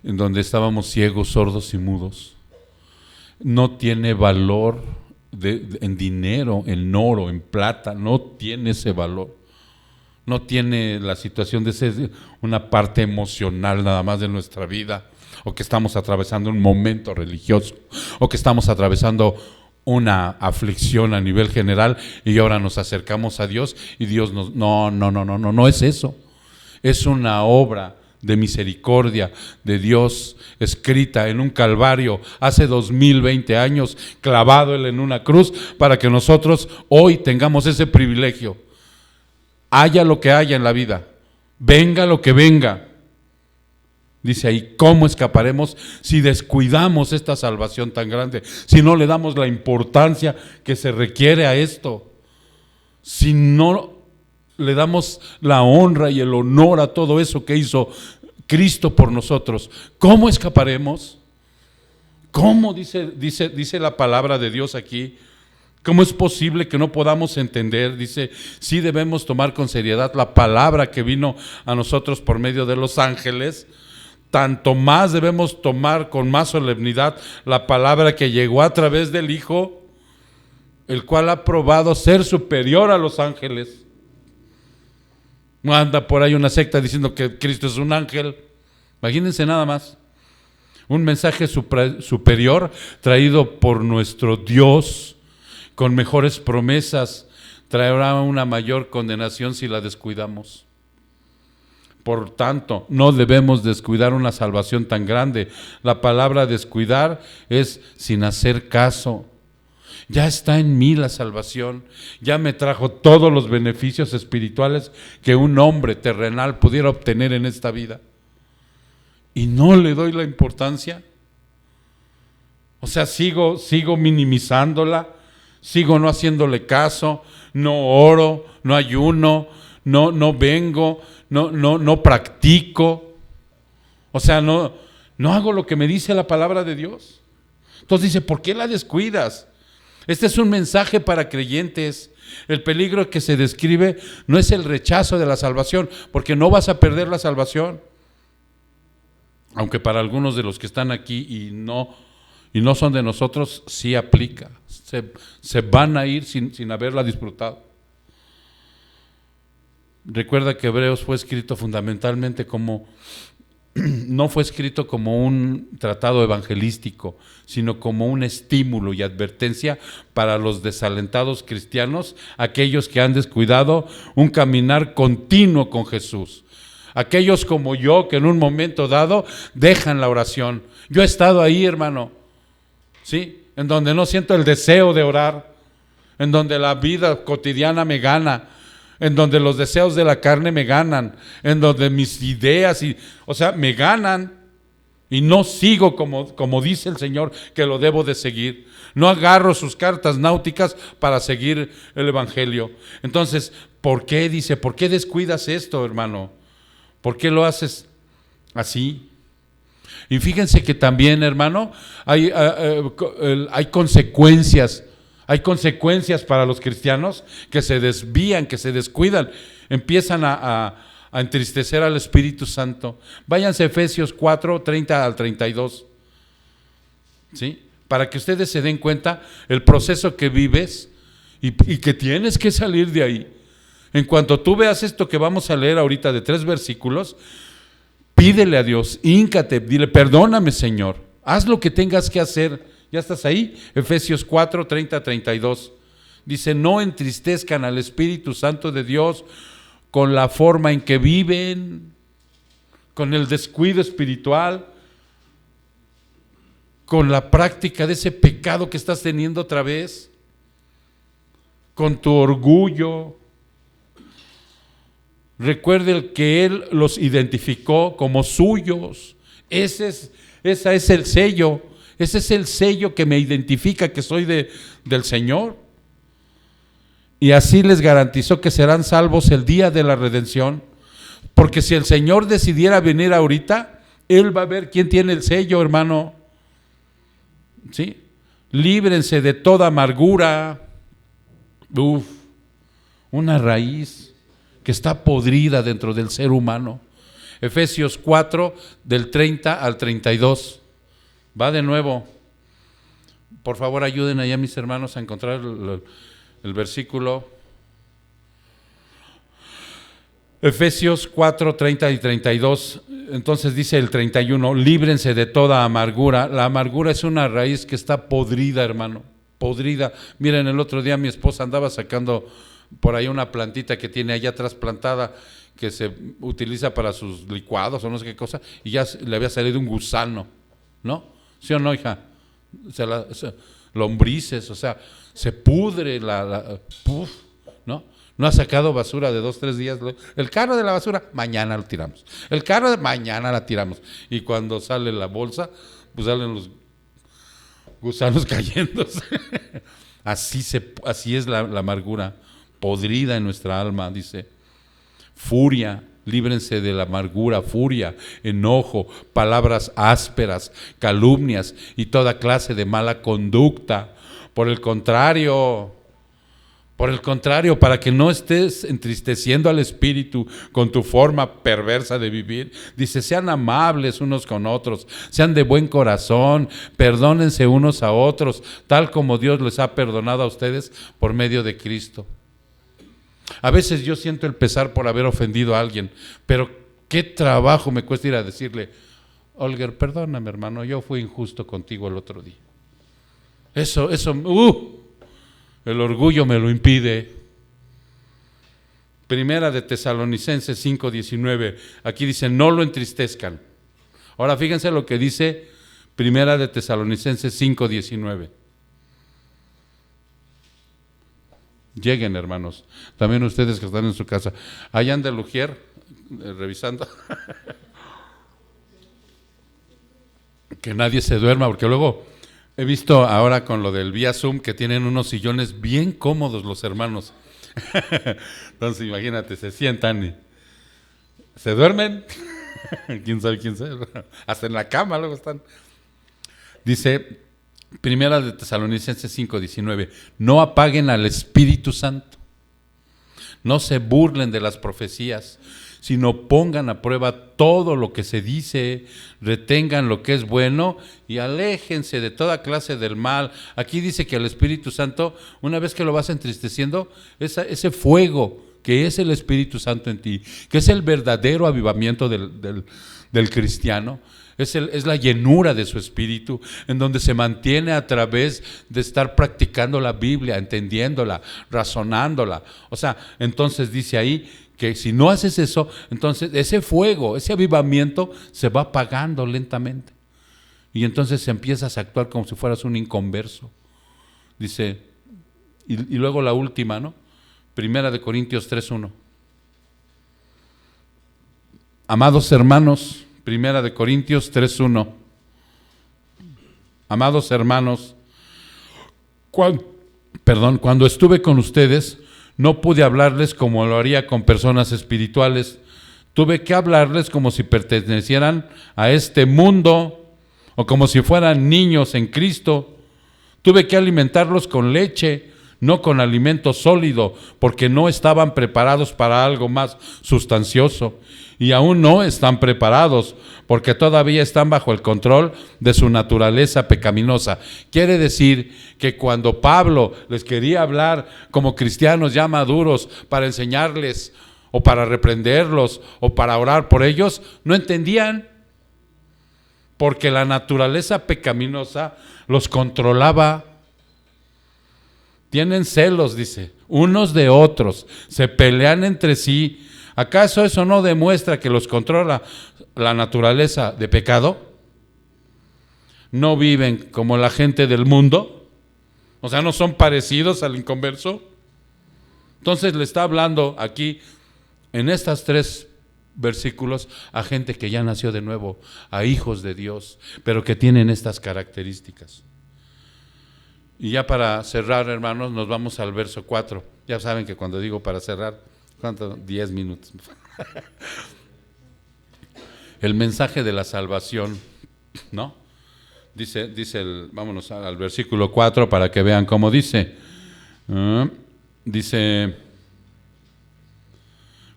en donde estábamos ciegos, sordos y mudos. No tiene valor en dinero, en oro, en plata, no tiene ese valor. No tiene la situación de ser una parte emocional nada más de nuestra vida, o que estamos atravesando un momento religioso, o que estamos atravesando una aflicción a nivel general y ahora nos acercamos a Dios y Dios nos... No es eso. Es una obra de misericordia de Dios escrita en un calvario hace 2020 años, clavado Él en una cruz para que nosotros hoy tengamos ese privilegio. Haya lo que haya en la vida, venga lo que venga. Dice ahí, ¿cómo escaparemos si descuidamos esta salvación tan grande? Si no le damos la importancia que se requiere a esto. Si no le damos la honra y el honor a todo eso que hizo Cristo por nosotros, ¿cómo escaparemos? ¿Cómo dice la palabra de Dios aquí? ¿Cómo es posible que no podamos entender? Dice, sí debemos tomar con seriedad la palabra que vino a nosotros por medio de los ángeles, tanto más debemos tomar con más solemnidad la palabra que llegó a través del Hijo, el cual ha probado ser superior a los ángeles. No anda por ahí una secta diciendo que Cristo es un ángel. Imagínense nada más. Un mensaje superior traído por nuestro Dios, con mejores promesas, traerá una mayor condenación si la descuidamos. Por tanto, no debemos descuidar una salvación tan grande. La palabra descuidar es sin hacer caso. Ya está en mí la salvación, ya me trajo todos los beneficios espirituales que un hombre terrenal pudiera obtener en esta vida. Y no le doy la importancia. O sea, sigo minimizándola, sigo no haciéndole caso, no oro, no ayuno, no vengo, no practico. O sea, no hago lo que me dice la palabra de Dios. Entonces dice, ¿por qué la descuidas? Este es un mensaje para creyentes. El peligro que se describe no es el rechazo de la salvación, porque no vas a perder la salvación. Aunque para algunos de los que están aquí y no son de nosotros, sí aplica. Se van a ir sin haberla disfrutado. Recuerda que Hebreos fue escrito fundamentalmente no fue escrito como un tratado evangelístico, sino como un estímulo y advertencia para los desalentados cristianos, aquellos que han descuidado un caminar continuo con Jesús. Aquellos como yo que en un momento dado dejan la oración. Yo he estado ahí, hermano, ¿sí? En donde no siento el deseo de orar, en donde la vida cotidiana me gana, en donde los deseos de la carne me ganan, en donde mis ideas, me ganan y no sigo como dice el Señor que lo debo de seguir. No agarro sus cartas náuticas para seguir el Evangelio. Entonces, ¿por qué? Dice, ¿por qué descuidas esto, hermano? ¿Por qué lo haces así? Y fíjense que también, hermano, hay consecuencias. Hay consecuencias para los cristianos que se desvían, que se descuidan, empiezan a entristecer al Espíritu Santo. Váyanse a Efesios 4, 30 al 32. ¿Sí? Para que ustedes se den cuenta el proceso que vives y que tienes que salir de ahí. En cuanto tú veas esto que vamos a leer ahorita de 3 versículos, pídele a Dios, híncate, dile, perdóname, Señor, haz lo que tengas que hacer. ¿Ya estás ahí? Efesios 4, 30, 32. Dice, no entristezcan al Espíritu Santo de Dios con la forma en que viven, con el descuido espiritual, con la práctica de ese pecado que estás teniendo otra vez, con tu orgullo. Recuerde que Él los identificó como suyos. Ese es el sello. Ese es el sello que me identifica que soy del Señor. Y así les garantizó que serán salvos el día de la redención. Porque si el Señor decidiera venir ahorita, Él va a ver quién tiene el sello, hermano. ¿Sí? Líbrense de toda amargura. Una raíz que está podrida dentro del ser humano. Efesios 4, del 30 al 32. Va de nuevo. Por favor, ayuden allá mis hermanos a encontrar el versículo. Efesios 4, 30 y 32. Entonces dice el 31, líbrense de toda amargura. La amargura es una raíz que está podrida, hermano. Podrida. Miren, el otro día mi esposa andaba sacando por ahí una plantita que tiene allá atrás plantada, que se utiliza para sus licuados o no sé qué cosa, y ya le había salido un gusano, ¿no? ¿Sí o no, hija? Lombrices, o sea, se pudre ¿no? No ha sacado basura de 2, 3 días. El carro de la basura, mañana lo tiramos. El carro de mañana la tiramos. Y cuando sale la bolsa, pues salen los gusanos cayéndose. Así es la amargura, podrida en nuestra alma, dice. Furia, líbrense de la amargura, furia, enojo, palabras ásperas, calumnias y toda clase de mala conducta. Por el contrario, para que no estés entristeciendo al Espíritu con tu forma perversa de vivir. Dice, sean amables unos con otros, sean de buen corazón, perdónense unos a otros, tal como Dios les ha perdonado a ustedes por medio de Cristo. A veces yo siento el pesar por haber ofendido a alguien, pero qué trabajo me cuesta ir a decirle, Olger, perdóname hermano, yo fui injusto contigo el otro día. El orgullo me lo impide. Primera de Tesalonicenses 5:19, aquí dice, no lo entristezcan. Ahora fíjense lo que dice Primera de Tesalonicenses 5:19. Lleguen, hermanos, también ustedes que están en su casa. Allá anda el Ujier, revisando. Que nadie se duerma, porque luego he visto ahora con lo del vía Zoom que tienen unos sillones bien cómodos los hermanos. Entonces imagínate, se sientan y se duermen. ¿Quién sabe? Hasta en la cama luego están. Dice Primera de Tesalonicenses 5:19, no apaguen al Espíritu Santo, no se burlen de las profecías, sino pongan a prueba todo lo que se dice, retengan lo que es bueno y aléjense de toda clase del mal. Aquí dice que al Espíritu Santo, una vez que lo vas entristeciendo, ese fuego que es el Espíritu Santo en ti, que es el verdadero avivamiento del cristiano, es la llenura de su espíritu, en donde se mantiene a través de estar practicando la Biblia, entendiéndola, razonándola. O sea, entonces dice ahí que si no haces eso, entonces ese fuego, ese avivamiento se va apagando lentamente. Y entonces empiezas a actuar como si fueras un inconverso. Dice, y luego la última, ¿no? Primera de Corintios 3:1. Amados hermanos, Primera de Corintios 3:1. Amados hermanos, cuando estuve con ustedes, no pude hablarles como lo haría con personas espirituales. Tuve que hablarles como si pertenecieran a este mundo o como si fueran niños en Cristo. Tuve que alimentarlos con leche, no con alimento sólido, porque no estaban preparados para algo más sustancioso. Y aún no están preparados, porque todavía están bajo el control de su naturaleza pecaminosa. Quiere decir que cuando Pablo les quería hablar como cristianos ya maduros para enseñarles, o para reprenderlos, o para orar por ellos, no entendían, porque la naturaleza pecaminosa los controlaba. Tienen celos, dice, unos de otros, se pelean entre sí. ¿Acaso eso no demuestra que los controla la naturaleza de pecado? ¿No viven como la gente del mundo? O sea, ¿no son parecidos al inconverso? Entonces le está hablando aquí, en estos 3 versículos, a gente que ya nació de nuevo, a hijos de Dios, pero que tienen estas características. Y ya para cerrar, hermanos, nos vamos al verso 4. Ya saben que cuando digo para cerrar, ¿cuánto? 10 minutos. El mensaje de la salvación, ¿no? Dice vámonos al versículo 4 para que vean cómo dice. Dice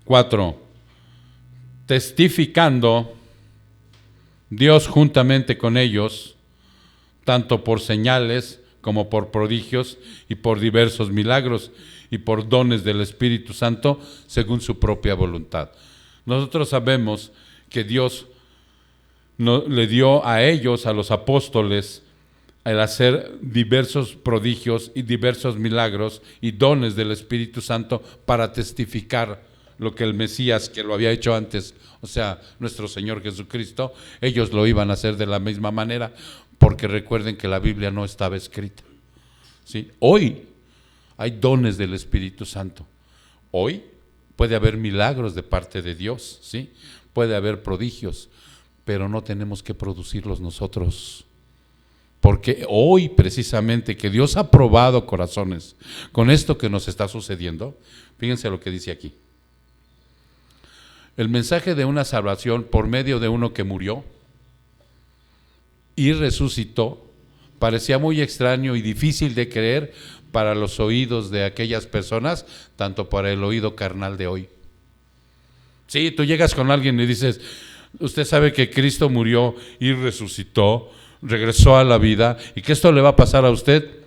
4, testificando Dios juntamente con ellos, tanto por señales como por prodigios y por diversos milagros y por dones del Espíritu Santo según su propia voluntad. Nosotros sabemos que Dios le dio a ellos, a los apóstoles, el hacer diversos prodigios y diversos milagros y dones del Espíritu Santo para testificar lo que el Mesías, que lo había hecho antes, o sea, nuestro Señor Jesucristo, ellos lo iban a hacer de la misma manera, porque recuerden que la Biblia no estaba escrita. ¿Sí? Hoy hay dones del Espíritu Santo. Hoy puede haber milagros de parte de Dios, ¿sí? Puede haber prodigios, pero no tenemos que producirlos nosotros. Porque hoy precisamente que Dios ha probado corazones con esto que nos está sucediendo, fíjense lo que dice aquí. El mensaje de una salvación por medio de uno que murió y resucitó parecía muy extraño y difícil de creer para los oídos de aquellas personas, tanto para el oído carnal de hoy. Sí, tú llegas con alguien y dices, usted sabe que Cristo murió y resucitó, regresó a la vida, y que esto le va a pasar a usted.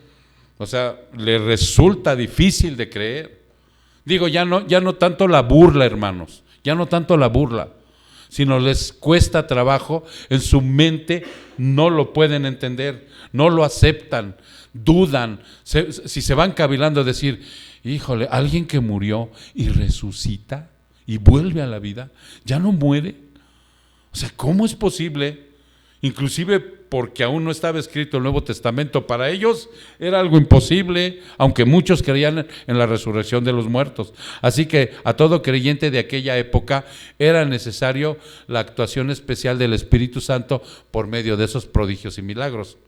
O sea, le resulta difícil de creer. Digo, ya no tanto la burla, hermanos, ya no tanto la burla, sino les cuesta trabajo, en su mente no lo pueden entender, no lo aceptan, dudan, si se van cavilando a decir, híjole, alguien que murió y resucita y vuelve a la vida, ya no muere. O sea, ¿cómo es posible? Inclusive porque aún no estaba escrito el Nuevo Testamento, para ellos era algo imposible, aunque muchos creían en la resurrección de los muertos. Así que a todo creyente de aquella época era necesario la actuación especial del Espíritu Santo por medio de esos prodigios y milagros.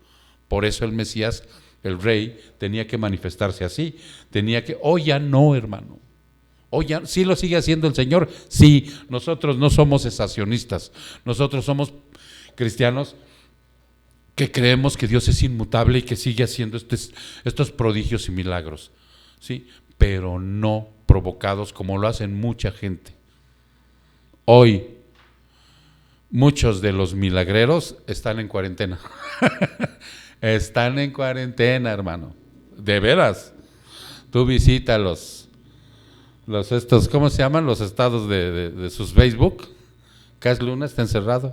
Por eso el Mesías, el Rey, tenía que manifestarse así, hoy ya no, hermano. Hoy ya, ¿sí lo sigue haciendo el Señor? Sí, nosotros no somos cesacionistas, nosotros somos cristianos que creemos que Dios es inmutable y que sigue haciendo estos prodigios y milagros, ¿sí? Pero no provocados como lo hacen mucha gente. Hoy, muchos de los milagreros están en cuarentena. Están en cuarentena, hermano. De veras. Tú visítalos. ¿Cómo se llaman? Los estados de sus Facebook. Cas Luna está encerrado.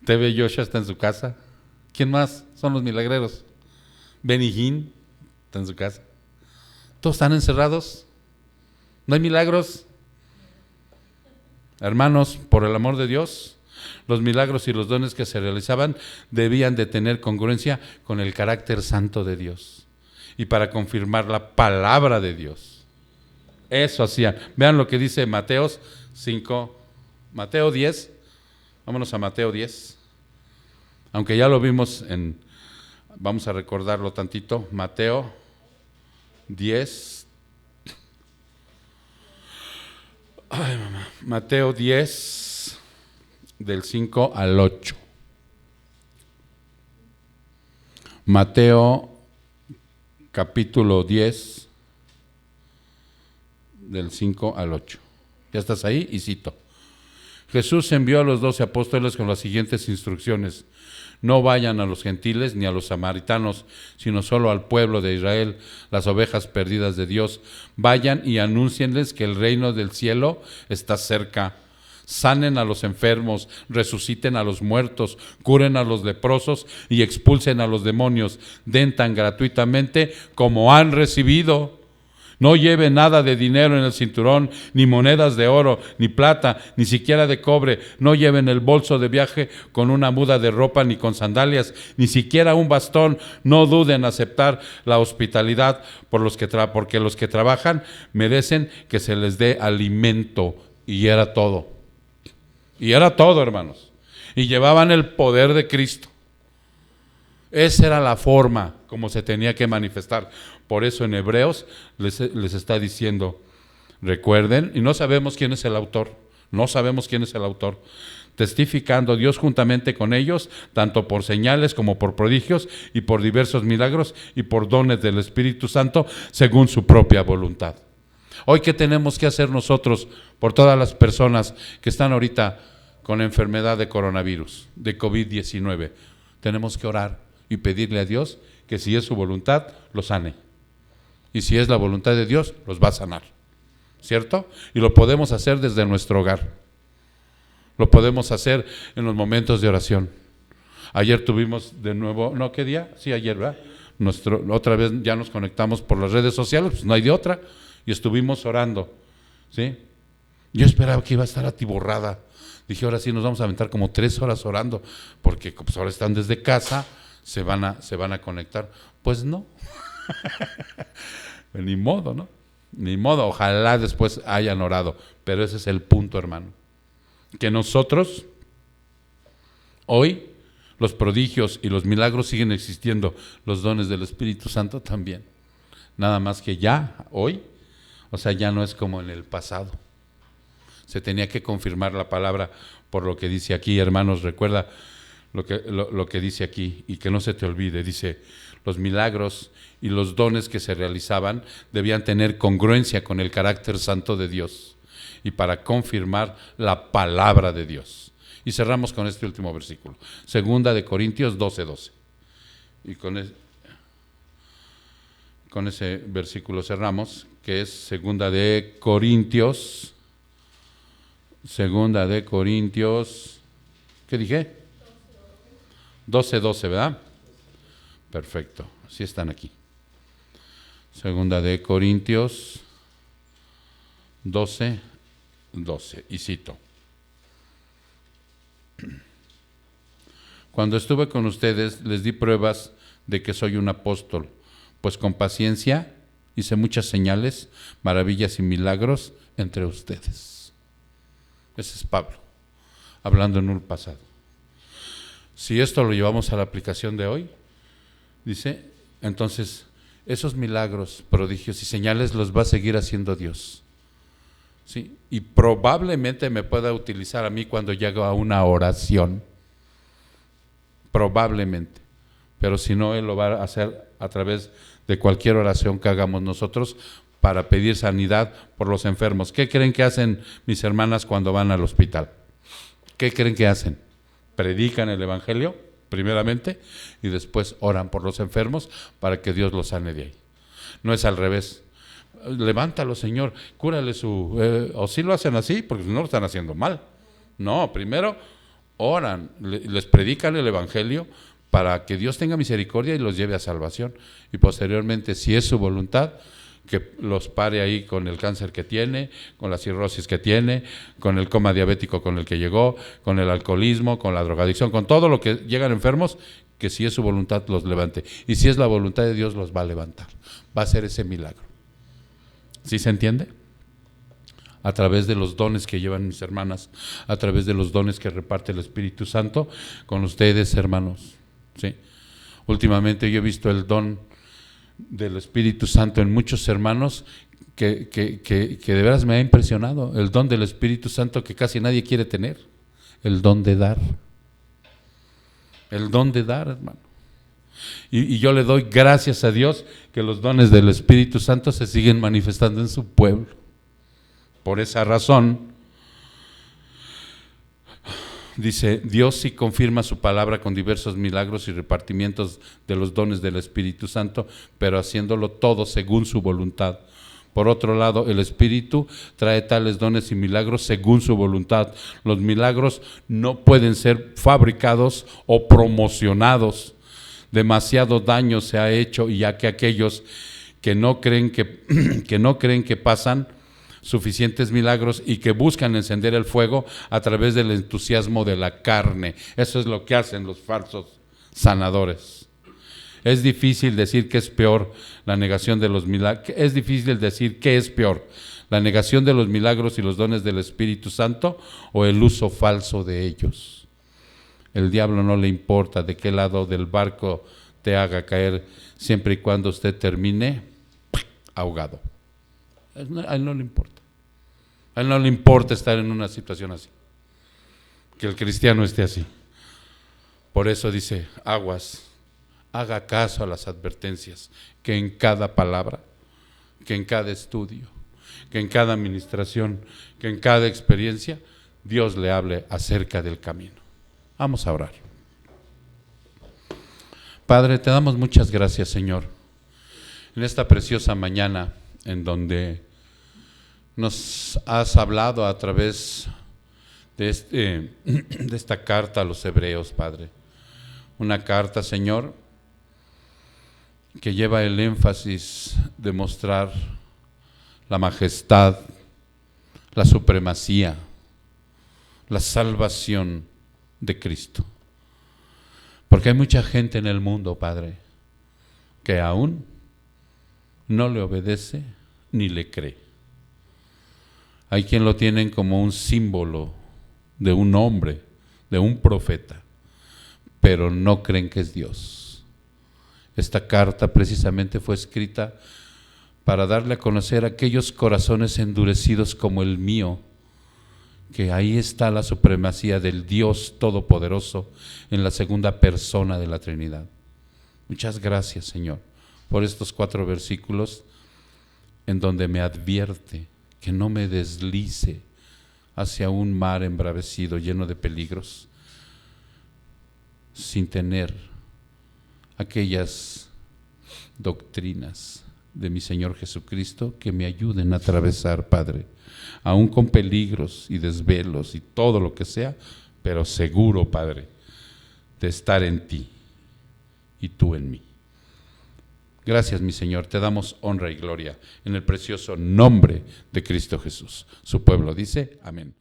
TV Joshua está en su casa. ¿Quién más? Son los milagreros. Benny Hinn está en su casa. Todos están encerrados. No hay milagros. Hermanos, por el amor de Dios, los milagros y los dones que se realizaban debían de tener congruencia con el carácter santo de Dios y para confirmar la palabra de Dios. Eso hacían. Vean lo que dice Mateo 10. Vámonos a Mateo 10. Aunque ya lo vimos vamos a recordarlo tantito. Mateo 10. Ay, mamá. Mateo 10, del 5 al 8. Mateo capítulo 10, del 5 al 8. ¿Ya estás ahí? Y cito. Jesús envió a los 12 apóstoles con las siguientes instrucciones: no vayan a los gentiles ni a los samaritanos, sino solo al pueblo de Israel, las ovejas perdidas de Dios. Vayan y anúncienles que el reino del cielo está cerca. Sanen a los enfermos, resuciten a los muertos, curen a los leprosos y expulsen a los demonios. Den tan gratuitamente como han recibido. No lleve nada de dinero en el cinturón, ni monedas de oro, ni plata, ni siquiera de cobre. No lleven el bolso de viaje con una muda de ropa, ni con sandalias, ni siquiera un bastón. No duden en aceptar la hospitalidad porque los que trabajan merecen que se les dé alimento. Y era todo. Y era todo, hermanos. Y llevaban el poder de Cristo. Esa era la forma como se tenía que manifestar. Por eso en Hebreos les está diciendo, recuerden, y no sabemos quién es el autor, testificando Dios juntamente con ellos, tanto por señales como por prodigios y por diversos milagros y por dones del Espíritu Santo, según su propia voluntad. Hoy, ¿qué tenemos que hacer nosotros por todas las personas que están ahorita con enfermedad de coronavirus, de COVID-19? Tenemos que orar y pedirle a Dios que si es su voluntad, los sane. Y si es la voluntad de Dios, los va a sanar. ¿Cierto? Y lo podemos hacer desde nuestro hogar. Lo podemos hacer en los momentos de oración. Ayer tuvimos de nuevo, ¿no? ¿Qué día? Sí, ayer, ¿verdad? Otra vez ya nos conectamos por las redes sociales, pues no hay de otra, y estuvimos orando, ¿sí? Yo esperaba que iba a estar atiborrada. Dije, ahora sí nos vamos a aventar como 3 horas orando, porque pues ahora están desde casa, se van a conectar. Pues no. Ni modo, ¿no? Ni modo, ojalá después hayan orado, pero ese es el punto, hermano. Que nosotros, hoy, los prodigios y los milagros siguen existiendo, los dones del Espíritu Santo también. Nada más que ya, hoy, o sea, ya no es como en el pasado. Se tenía que confirmar la palabra por lo que dice aquí, hermanos, recuerda lo que dice aquí, y que no se te olvide. Dice, los milagros y los dones que se realizaban debían tener congruencia con el carácter santo de Dios y para confirmar la palabra de Dios. Y cerramos con este último versículo, 2 Corintios 12:12. Y con ese versículo cerramos, que es 2 Corintios, ¿qué dije? 12:12, ¿verdad? Perfecto, así están aquí. 2 Corintios 12:12, y cito. Cuando estuve con ustedes, les di pruebas de que soy un apóstol, pues con paciencia hice muchas señales, maravillas y milagros entre ustedes. Ese es Pablo, hablando en un pasado. Si esto lo llevamos a la aplicación de hoy, dice, entonces esos milagros, prodigios y señales los va a seguir haciendo Dios. ¿Sí? Y probablemente me pueda utilizar a mí cuando llego a una oración. Probablemente. Pero si no, Él lo va a hacer a través de cualquier oración que hagamos nosotros para pedir sanidad por los enfermos. ¿Qué creen que hacen mis hermanas cuando van al hospital? ¿Qué creen que hacen? Predican el evangelio, primeramente, y después oran por los enfermos para que Dios los sane de ahí. No es al revés. Levántalo, Señor, cúrale o sí lo hacen así, porque no lo están haciendo mal. No, primero oran, les predican el evangelio para que Dios tenga misericordia y los lleve a salvación. Y posteriormente, si es su voluntad, que los pare ahí con el cáncer que tiene, con la cirrosis que tiene, con el coma diabético con el que llegó, con el alcoholismo, con la drogadicción, con todo lo que llegan enfermos, que si es su voluntad los levante. Y si es la voluntad de Dios, los va a levantar. Va a hacer ese milagro. ¿Sí se entiende? A través de los dones que llevan mis hermanas, a través de los dones que reparte el Espíritu Santo con ustedes, hermanos. ¿Sí? Últimamente yo he visto el don del Espíritu Santo en muchos hermanos que de veras me ha impresionado. El don del Espíritu Santo que casi nadie quiere tener. El don de dar. El don de dar, hermano. Y yo le doy gracias a Dios que los dones del Espíritu Santo se siguen manifestando en su pueblo. Por esa razón, dice, Dios sí confirma su palabra con diversos milagros y repartimientos de los dones del Espíritu Santo, pero haciéndolo todo según su voluntad. Por otro lado, el Espíritu trae tales dones y milagros según su voluntad. Los milagros no pueden ser fabricados o promocionados. Demasiado daño se ha hecho, y ya que aquellos que no creen que pasan suficientes milagros y que buscan encender el fuego a través del entusiasmo de la carne. Eso es lo que hacen los falsos sanadores. Es difícil decir qué es peor, la negación de los milagros. Es difícil decir qué es peor, la negación de los milagros y los dones del Espíritu Santo o el uso falso de ellos. El diablo no le importa de qué lado del barco te haga caer, siempre y cuando usted termine ahogado. A él no le importa. A él no le importa estar en una situación así, que el cristiano esté así. Por eso dice, aguas, haga caso a las advertencias, que en cada palabra, que en cada estudio, que en cada administración, que en cada experiencia, Dios le hable acerca del camino. Vamos a orar. Padre, te damos muchas gracias, Señor, en esta preciosa mañana en donde nos has hablado a través de esta carta a los hebreos, Padre. Una carta, Señor, que lleva el énfasis de mostrar la majestad, la supremacía, la salvación de Cristo. Porque hay mucha gente en el mundo, Padre, que aún no le obedece ni le cree. Hay quien lo tienen como un símbolo de un hombre, de un profeta, pero no creen que es Dios. Esta carta precisamente fue escrita para darle a conocer a aquellos corazones endurecidos como el mío, que ahí está la supremacía del Dios Todopoderoso en la segunda persona de la Trinidad. Muchas gracias, Señor, por estos 4 versículos en donde me advierte que no me deslice hacia un mar embravecido lleno de peligros sin tener aquellas doctrinas de mi Señor Jesucristo que me ayuden a atravesar, Padre, aún con peligros y desvelos y todo lo que sea, pero seguro, Padre, de estar en ti y tú en mí. Gracias, mi Señor, te damos honra y gloria en el precioso nombre de Cristo Jesús. Su pueblo dice, amén.